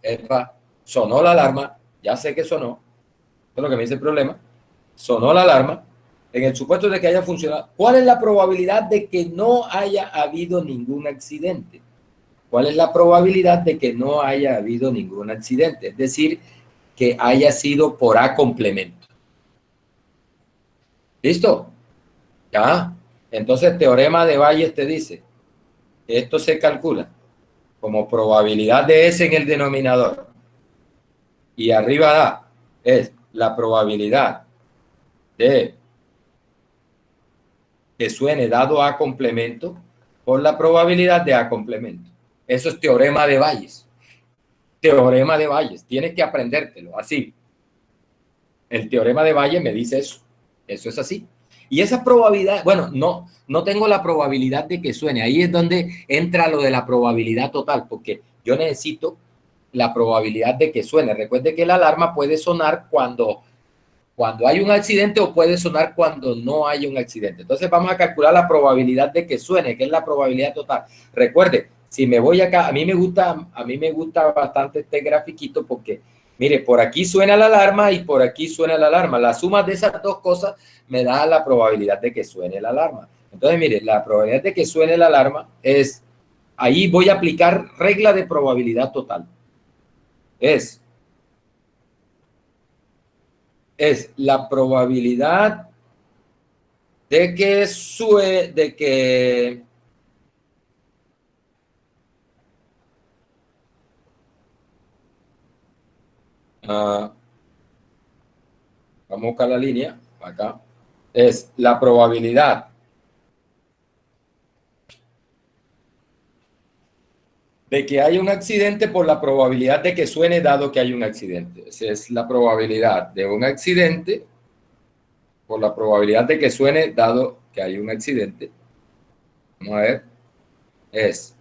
sonó la alarma, ya sé que sonó, eso es lo que me dice el problema, sonó la alarma, en el supuesto de que haya funcionado, ¿cuál es la probabilidad de que no haya habido ningún accidente? ¿Cuál es la probabilidad de que no haya habido ningún accidente? Es decir, que haya sido por A complemento. ¿Listo? Ya. Entonces, teorema de Bayes te dice, esto se calcula como probabilidad de S en el denominador. Y arriba da, es la probabilidad de que suene dado A complemento por la probabilidad de A complemento. Eso es teorema de Bayes. Teorema de Bayes. Tienes que aprendértelo así. El teorema de Bayes me dice eso. Eso es así. Y esa probabilidad, bueno, no tengo la probabilidad de que suene. Ahí es donde entra lo de la probabilidad total, porque yo necesito la probabilidad de que suene. Recuerde que la alarma puede sonar cuando hay un accidente o puede sonar cuando no hay un accidente. Entonces vamos a calcular la probabilidad de que suene, que es la probabilidad total. Recuerde, si me voy acá, a mí me gusta bastante este grafiquito porque, mire, por aquí suena la alarma y por aquí suena la alarma. La suma de esas dos cosas me da la probabilidad de que suene la alarma. Entonces, mire, la probabilidad de que suene la alarma es, ahí voy a aplicar regla de probabilidad total. Es la probabilidad de que vamos a buscar la línea acá, es la probabilidad de que haya un accidente por la probabilidad de que suene dado que hay un accidente. Esa es la probabilidad de un accidente por la probabilidad de que suene dado que hay un accidente. Vamos a ver. Es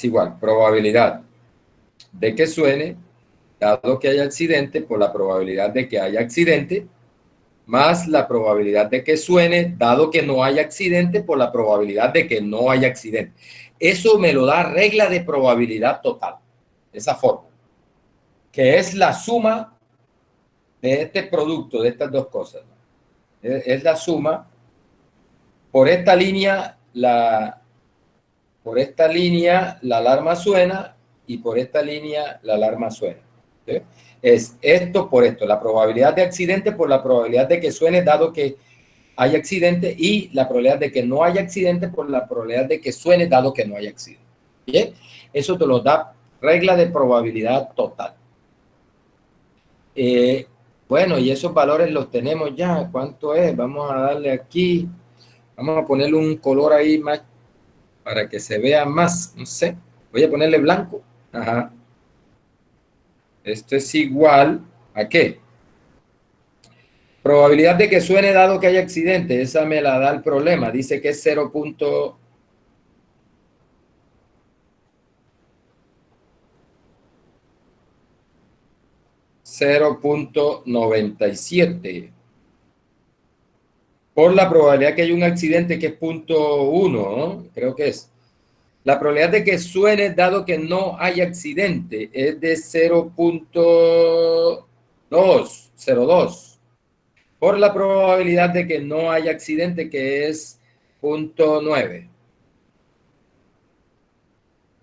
igual, probabilidad de que suene dado que haya accidente por la probabilidad de que haya accidente más la probabilidad de que suene dado que no haya accidente por la probabilidad de que no haya accidente. Eso me lo da regla de probabilidad total, esa forma, que es la suma de este producto, de estas dos cosas. Es la suma. Por esta línea, la alarma suena y por esta línea la alarma suena. ¿Sí? Es esto por esto, la probabilidad de accidente por la probabilidad de que suene dado que hay accidente y la probabilidad de que no haya accidente por la probabilidad de que suene dado que no haya accidente. ¿Bien? Eso te lo da regla de probabilidad total. Bueno, y esos valores los tenemos ya. ¿Cuánto es? Vamos a darle aquí. Vamos a ponerle un color ahí más para que se vea más. No sé. Voy a ponerle blanco. Ajá. Esto es igual a ¿qué? Probabilidad de que suene dado que haya accidente. Esa me la da el problema. Dice que es 0.97 por la probabilidad que hay un accidente que es 0.1, ¿no? Creo que es. La probabilidad de que suene dado que no hay accidente es de 0.02 por la probabilidad de que no haya accidente que es 0.9.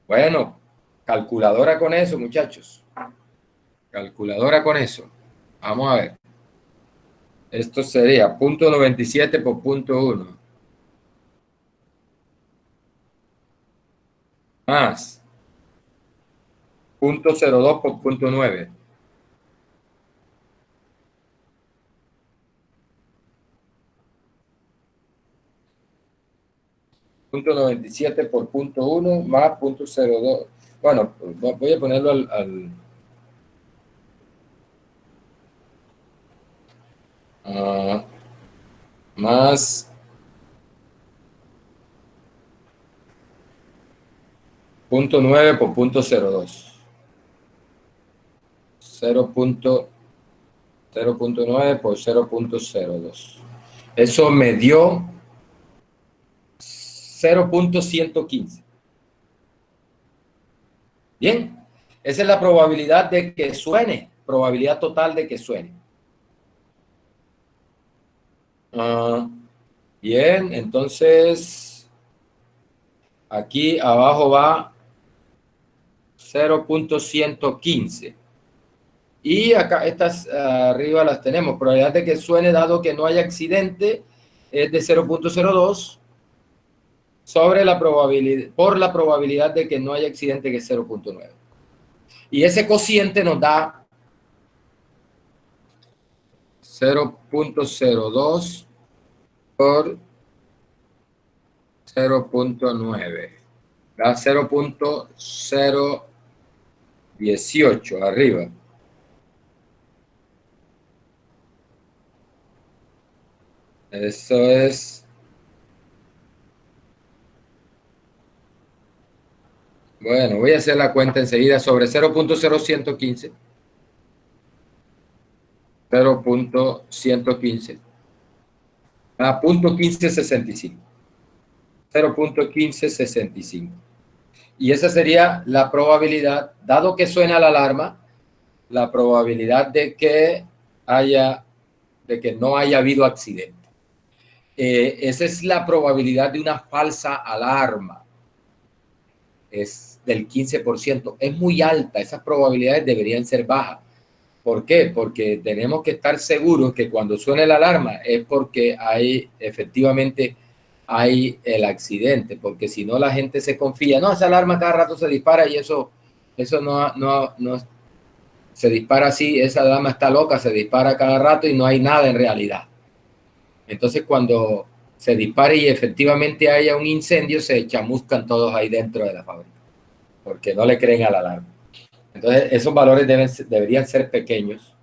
Bueno, calculadora con eso, muchachos. Calculadora con eso. Vamos a ver. Esto sería 0.97 por 0.1 más 0.02 por 0.9. .97 por 0.1 más 0.02. Bueno, voy a ponerlo más 0.9 por 0.02. 0.9 por 0.02. Eso me dio 0.115. Bien, esa es la probabilidad de que suene, probabilidad total de que suene. Bien, entonces aquí abajo va 0.115. Y acá estas arriba las tenemos. Probabilidad de que suene dado que no haya accidente es de 0.02 sobre la probabilidad, por la probabilidad de que no haya accidente que es 0.9. Y ese cociente nos da 0.02 por 0.9. Da 0.018 arriba. Eso es. Bueno, voy a hacer la cuenta enseguida sobre 0.0115. 0.115 a 0.1565. 0.1565. Y esa sería la probabilidad, dado que suena la alarma, la probabilidad de que no haya habido accidente. Esa es la probabilidad de una falsa alarma. Es del 15%. Es muy alta. Esas probabilidades deberían ser bajas. ¿Por qué? Porque tenemos que estar seguros que cuando suene la alarma es porque efectivamente hay el accidente, porque si no la gente se confía, no, esa alarma cada rato se dispara y eso no se dispara así, esa alarma está loca, se dispara cada rato y no hay nada en realidad. Entonces cuando se dispare y efectivamente haya un incendio, se chamuscan todos ahí dentro de la fábrica, porque no le creen a la alarma. Entonces, esos valores deberían ser pequeños,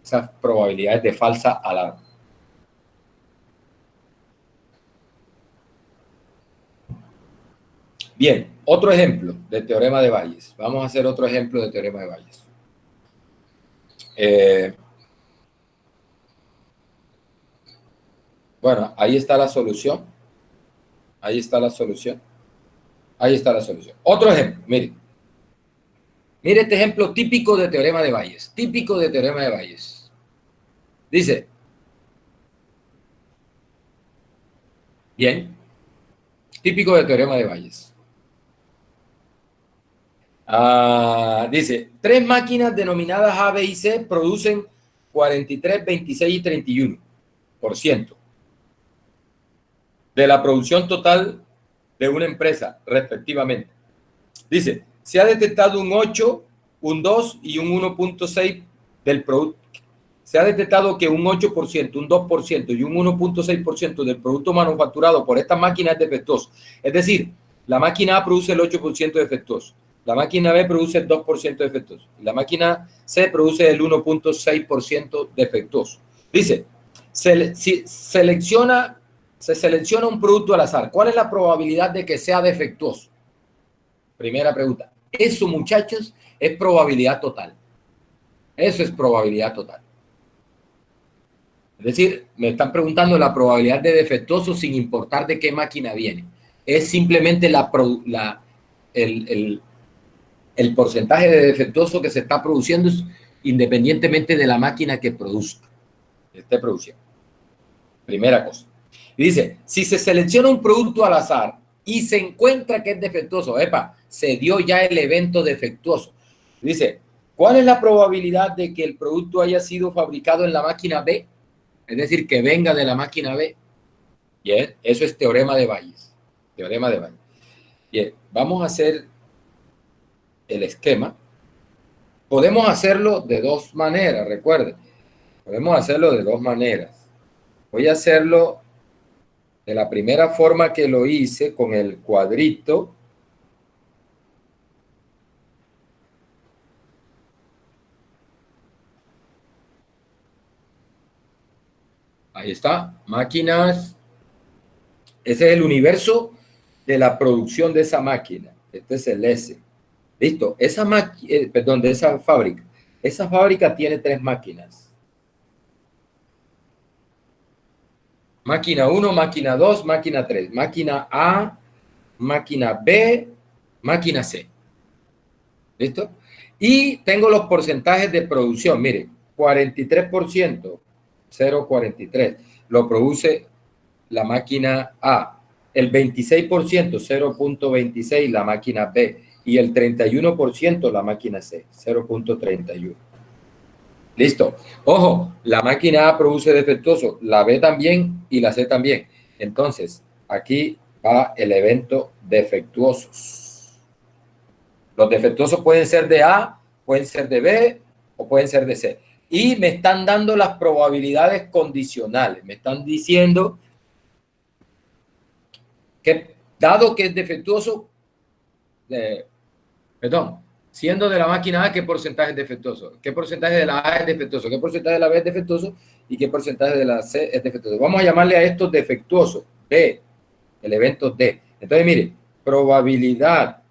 esas probabilidades de falsa alarma. Bien, otro ejemplo de teorema de Bayes. Vamos a hacer otro ejemplo de teorema de Bayes. Bueno, ahí está la solución. Ahí está la solución. Ahí está la solución. Otro ejemplo, mire. Mire este ejemplo típico de teorema de Bayes. Típico de teorema de Bayes. Dice, bien, típico de teorema de Bayes. Dice, 3 máquinas denominadas A, B y C producen 43, 26 y 31% de la producción total de una empresa, respectivamente. Dice, se ha detectado un 8, un 2 y un 1.6 del producto. Se ha detectado que un 8%, un 2% y un 1.6% del producto manufacturado por estas máquinas es defectuoso. Es decir, la máquina A produce el 8% defectuoso, la máquina B produce el 2% defectuoso, y la máquina C produce el 1.6% defectuoso. Dice, se selecciona un producto al azar. ¿Cuál es la probabilidad de que sea defectuoso? Primera pregunta. Eso, muchachos, es probabilidad total. Eso es probabilidad total. Es decir, me están preguntando la probabilidad de defectuoso sin importar de qué máquina viene. Es simplemente el porcentaje de defectuoso que se está produciendo independientemente de la máquina que produzca, que esté produciendo. Primera cosa. Y dice, si se selecciona un producto al azar y se encuentra que es defectuoso, se dio ya el evento defectuoso. Dice, ¿cuál es la probabilidad de que el producto haya sido fabricado en la máquina B? Es decir, que venga de la máquina B. Bien, eso es teorema de Bayes. Teorema de Bayes. Bien, vamos a hacer el esquema. Podemos hacerlo de dos maneras, recuerden. Podemos hacerlo de dos maneras. Voy a hacerlo de la primera forma que lo hice, con el cuadrito. Ahí está, máquinas. Ese es el universo de la producción de esa máquina. Este es el S. Listo, esa máquina, perdón, de esa fábrica. Esa fábrica tiene 3 máquinas. Máquina 1, máquina 2, máquina 3. Máquina A, máquina B, máquina C. ¿Listo? Y tengo los porcentajes de producción. Mire, 43%, 0,43, lo produce la máquina A. El 26%, 0,26, la máquina B. Y el 31%, la máquina C, 0,31. Listo. Ojo, la máquina A produce defectuoso, la B también y la C también. Entonces, aquí va el evento defectuosos. Los defectuosos pueden ser de A, pueden ser de B o pueden ser de C. Y me están dando las probabilidades condicionales. Me están diciendo que, dado que es defectuoso, siendo de la máquina A, ¿qué porcentaje es defectuoso? ¿Qué porcentaje de la A es defectuoso? ¿Qué porcentaje de la B es defectuoso? ¿Y qué porcentaje de la C es defectuoso? Vamos a llamarle a estos defectuosos, D, el evento D. Entonces, mire, probabilidad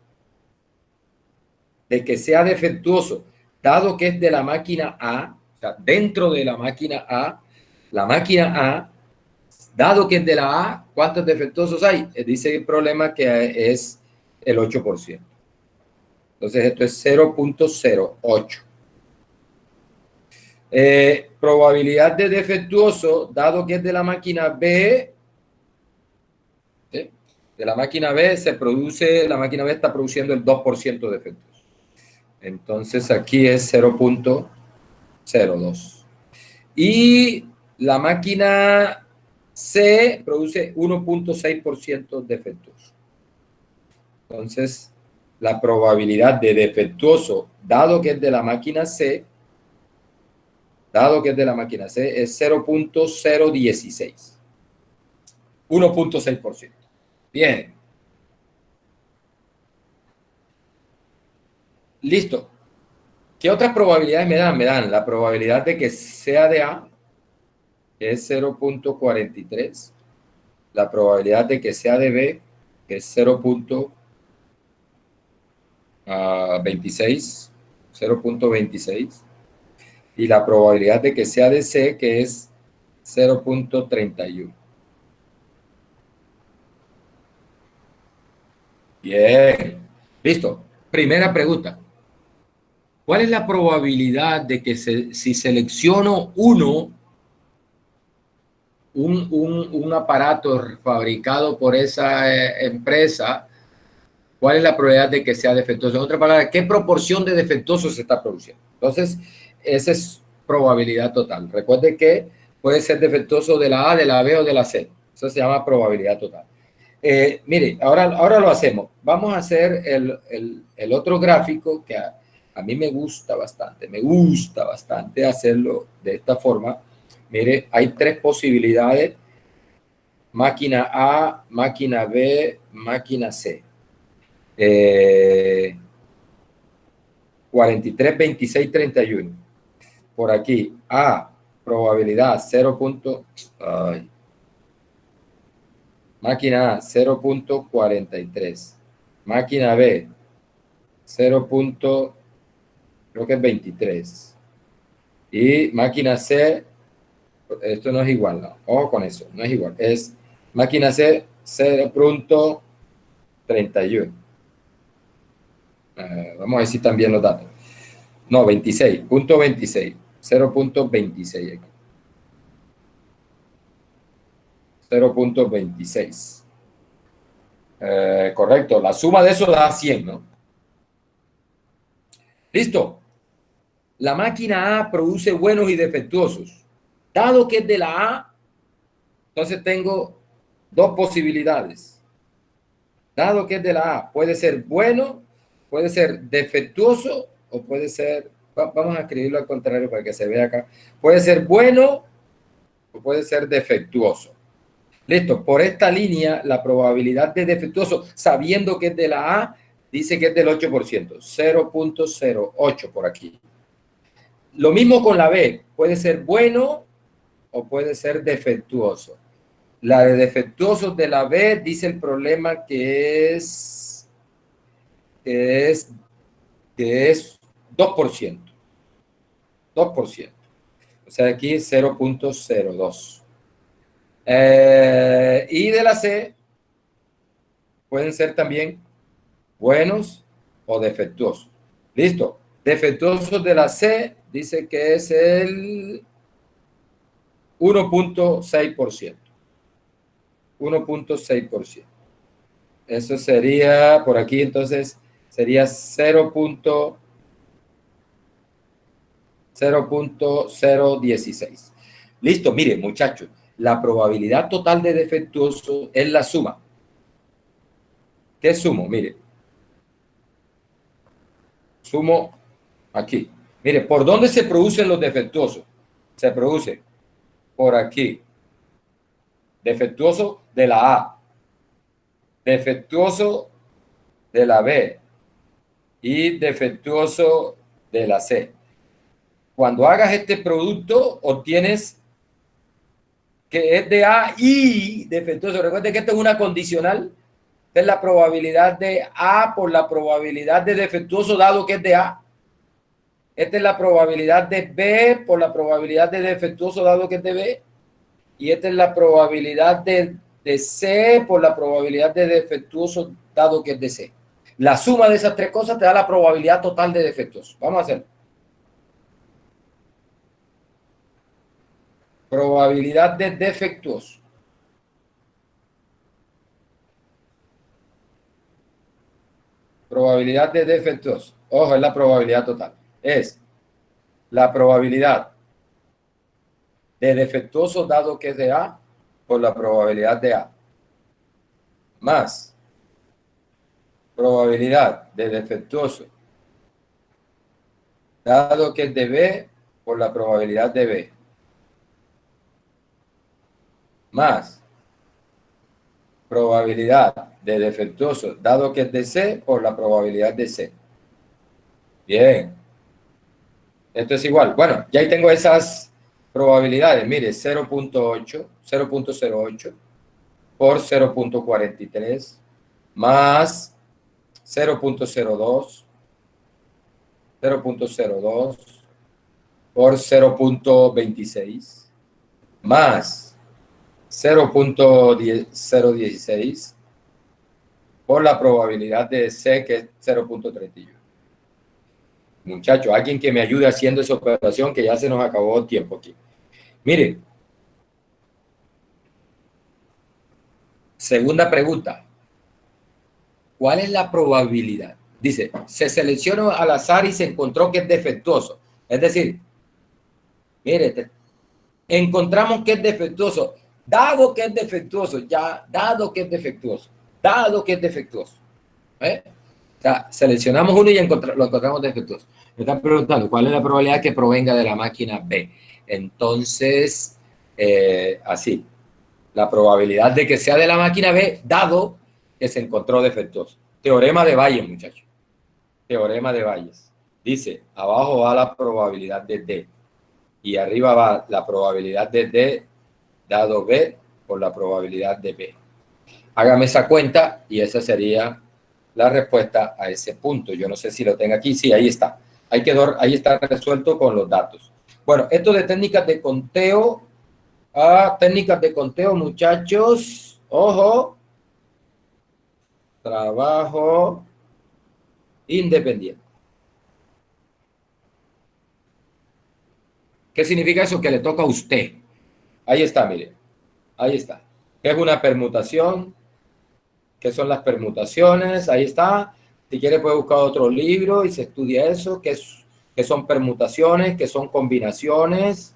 de que sea defectuoso, dado que es de la máquina A, o sea, dentro de la máquina A, dado que es de la A, ¿cuántos defectuosos hay? Dice el problema que es el 8%. Entonces, esto es 0.08. Probabilidad de defectuoso, dado que es de la máquina B, ¿sí? De la máquina B la máquina B está produciendo el 2% de defectos. Entonces, aquí es 0.02. Y la máquina C produce 1.6% de defectos. Entonces, la probabilidad de defectuoso, dado que es de la máquina C, es 0.016. 1.6%. Bien. Listo. ¿Qué otras probabilidades me dan? Me dan la probabilidad de que sea de A, que es 0.43. La probabilidad de que sea de B, que es 0.26. 0.26. Y la probabilidad de que sea de C, que es 0.31. Bien. Listo. Primera pregunta. ¿Cuál es la probabilidad de que si selecciono un aparato fabricado por esa empresa, cuál es la probabilidad de que sea defectuoso? En otras palabras, ¿qué proporción de defectuosos se está produciendo? Entonces, esa es probabilidad total. Recuerde que puede ser defectuoso de la A, de la B o de la C. Eso se llama probabilidad total. Mire, ahora lo hacemos. Vamos a hacer el otro gráfico que a mí me gusta bastante hacerlo de esta forma. Mire, hay tres posibilidades: máquina A, máquina B, máquina C. 43, 26, 31. Por aquí, A, probabilidad 0. Ay, máquina A, 0.43. Máquina B, 0. Creo que es 23. Y máquina C, esto no es igual, no. Ojo con eso, no es igual. Es máquina C, 0.31. Vamos a ver si están bien los datos. No, 26, punto 26. 0.26 aquí. 0.26. Correcto, la suma de eso da 100, ¿no? Listo. La máquina A produce buenos y defectuosos. Dado que es de la A, entonces tengo dos posibilidades. Dado que es de la A, puede ser bueno, puede ser defectuoso o puede ser, vamos a escribirlo al contrario para que se vea acá, puede ser bueno o puede ser defectuoso. Listo, por esta línea, la probabilidad de defectuoso, sabiendo que es de la A, dice que es del 8%, 0.08 por aquí. Lo mismo con la B, puede ser bueno o puede ser defectuoso. La de defectuosos de la B dice el problema que es, que es, que es 2%. 2%. O sea, aquí 0.02. Y de la C pueden ser también buenos o defectuosos. Listo. Defectuosos de la C dice que es el 1.6%. 1.6%. Eso sería, por aquí entonces, sería 0.016. Listo, mire, muchachos, la probabilidad total de defectuoso es la suma. ¿Qué sumo? Mire, sumo aquí. Mire, ¿por dónde se producen los defectuosos? Se produce por aquí. Defectuoso de la A, defectuoso de la B y defectuoso de la C. Cuando hagas este producto, obtienes que es de A y defectuoso. Recuerden que esto es una condicional. Esta es la probabilidad de A por la probabilidad de defectuoso dado que es de A. Esta es la probabilidad de B por la probabilidad de defectuoso dado que es de B. Y esta es la probabilidad de C por la probabilidad de defectuoso dado que es de C. La suma de esas tres cosas te da la probabilidad total de defectuoso. Vamos a hacer. Probabilidad de defectuoso. Probabilidad de defectuoso. Ojo, es la probabilidad total. Es la probabilidad de defectuoso dado que es de A por la probabilidad de A. Más probabilidad de defectuoso dado que es de B por la probabilidad de B. Más probabilidad de defectuoso, dado que es de C, por la probabilidad de C. Bien. Esto es igual. Bueno, ya ahí tengo esas probabilidades. Mire, 0.08 por 0.43 más 0.02 por 0.26 más 0.016 por la probabilidad de C, que es 0.31. Muchachos, alguien que me ayude haciendo esa operación, que ya se nos acabó el tiempo aquí. Mire, segunda pregunta. ¿Cuál es la probabilidad? Dice, se seleccionó al azar y se encontró que es defectuoso. Es decir, mire, encontramos que es defectuoso. Dado que es defectuoso, ya, dado que es defectuoso. ¿Eh? O sea, seleccionamos uno y lo encontramos defectuoso. Me están preguntando, ¿cuál es la probabilidad que provenga de la máquina B? Entonces, así, la probabilidad de que sea de la máquina B, dado que se encontró defectuoso. Teorema de Bayes, muchachos. Teorema de Bayes. Dice, abajo va la probabilidad de D y arriba va la probabilidad de D dado B por la probabilidad de B. Hágame esa cuenta y esa sería la respuesta a ese punto. Yo no sé si lo tengo aquí. Sí, ahí está. Ahí está resuelto con los datos. Bueno, esto de técnicas de conteo. Técnicas de conteo, muchachos. Ojo. Trabajo independiente. ¿Qué significa eso? Que le toca a usted. Ahí está, mire. Ahí está. ¿Qué es una permutación? ¿Qué son las permutaciones? Ahí está. Si quiere puede buscar otro libro y se estudia eso. ¿Qué son permutaciones? ¿Qué son combinaciones?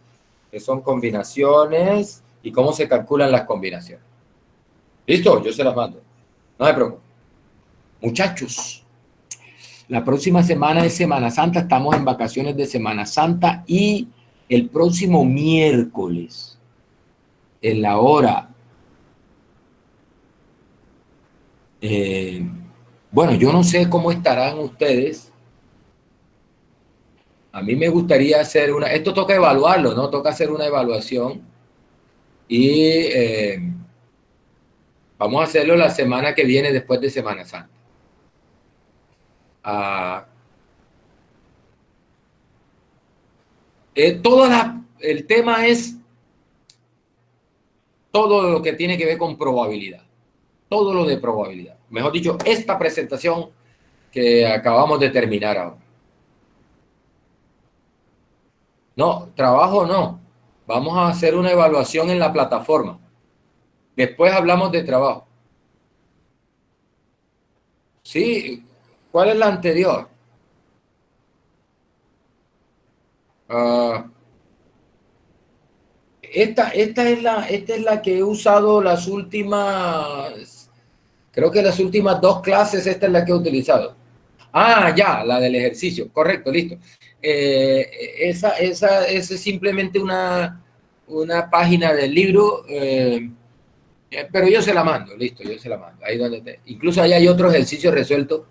¿Qué son combinaciones? ¿Y cómo se calculan las combinaciones? ¿Listo? Yo se las mando. No me preocupe. Muchachos, la próxima semana es Semana Santa. Estamos en vacaciones de Semana Santa y el próximo miércoles, en la hora... bueno, yo no sé cómo estarán ustedes. A mí me gustaría hacer una... Esto toca evaluarlo, ¿no? Toca hacer una evaluación. Y vamos a hacerlo la semana que viene después de Semana Santa. El tema es todo lo que tiene que ver con probabilidad. Todo lo de probabilidad. Mejor dicho, esta presentación que acabamos de terminar ahora. No, trabajo no. Vamos a hacer una evaluación en la plataforma. Después hablamos de trabajo. Sí, ¿cuál es la anterior? Esta es la que he usado las últimas, creo que las últimas 2 clases, esta es la que he utilizado. Ya, la del ejercicio, correcto, listo. Esa es simplemente una página del libro, pero yo se la mando, listo, yo se la mando. Ahí donde incluso ahí hay otro ejercicio resuelto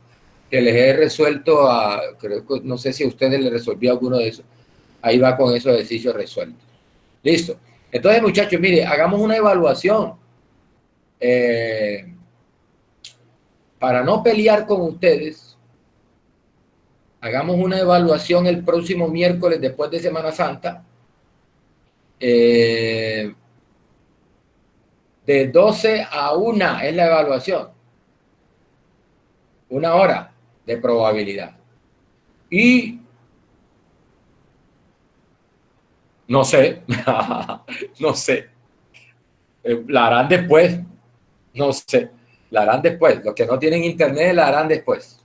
que les he resuelto creo que, no sé si a ustedes les resolvió alguno de esos. Ahí va con esos ejercicios resueltos. Listo. Entonces, muchachos, mire, hagamos una evaluación. Para no pelear con ustedes, hagamos una evaluación el próximo miércoles después de Semana Santa. De 12 a 1 es la evaluación. 1 hora de probabilidad. Y no sé, no sé. La harán después. No sé. La harán después. Los que no tienen internet la harán después.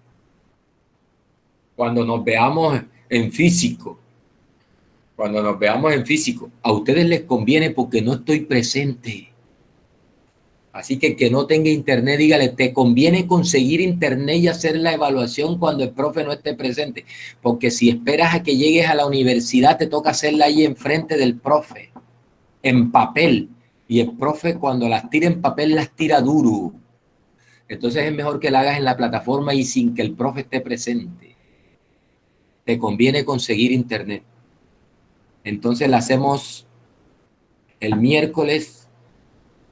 Cuando nos veamos en físico. Cuando nos veamos en físico. A ustedes les conviene porque no estoy presente. Así que no tenga internet, dígale, te conviene conseguir internet y hacer la evaluación cuando el profe no esté presente. Porque si esperas a que llegues a la universidad, te toca hacerla ahí enfrente del profe, en papel. Y el profe cuando las tira en papel las tira duro. Entonces es mejor que la hagas en la plataforma y sin que el profe esté presente. Te conviene conseguir internet. Entonces la hacemos el miércoles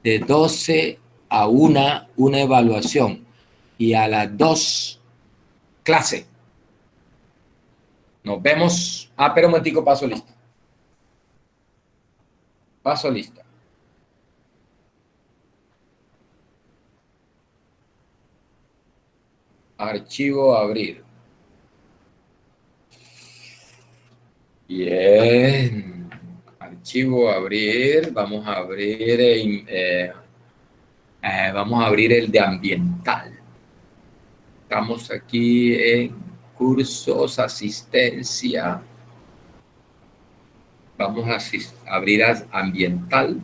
de 12 a una evaluación. Y a las 2, clase. Nos vemos. Ah, pero un momentico, paso lista. Paso lista. Archivo abrir. Bien. Archivo abrir. Vamos a abrir, vamos a abrir el de ambiental. Estamos aquí en cursos, asistencia. Vamos a abrir ambiental.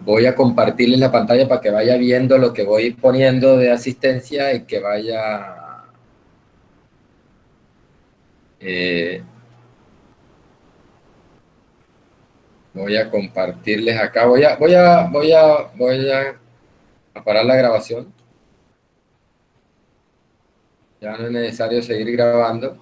Voy a compartirles la pantalla para que vaya viendo lo que voy poniendo de asistencia y que vaya... voy a compartirles acá. Voy a parar la grabación. Ya no es necesario seguir grabando.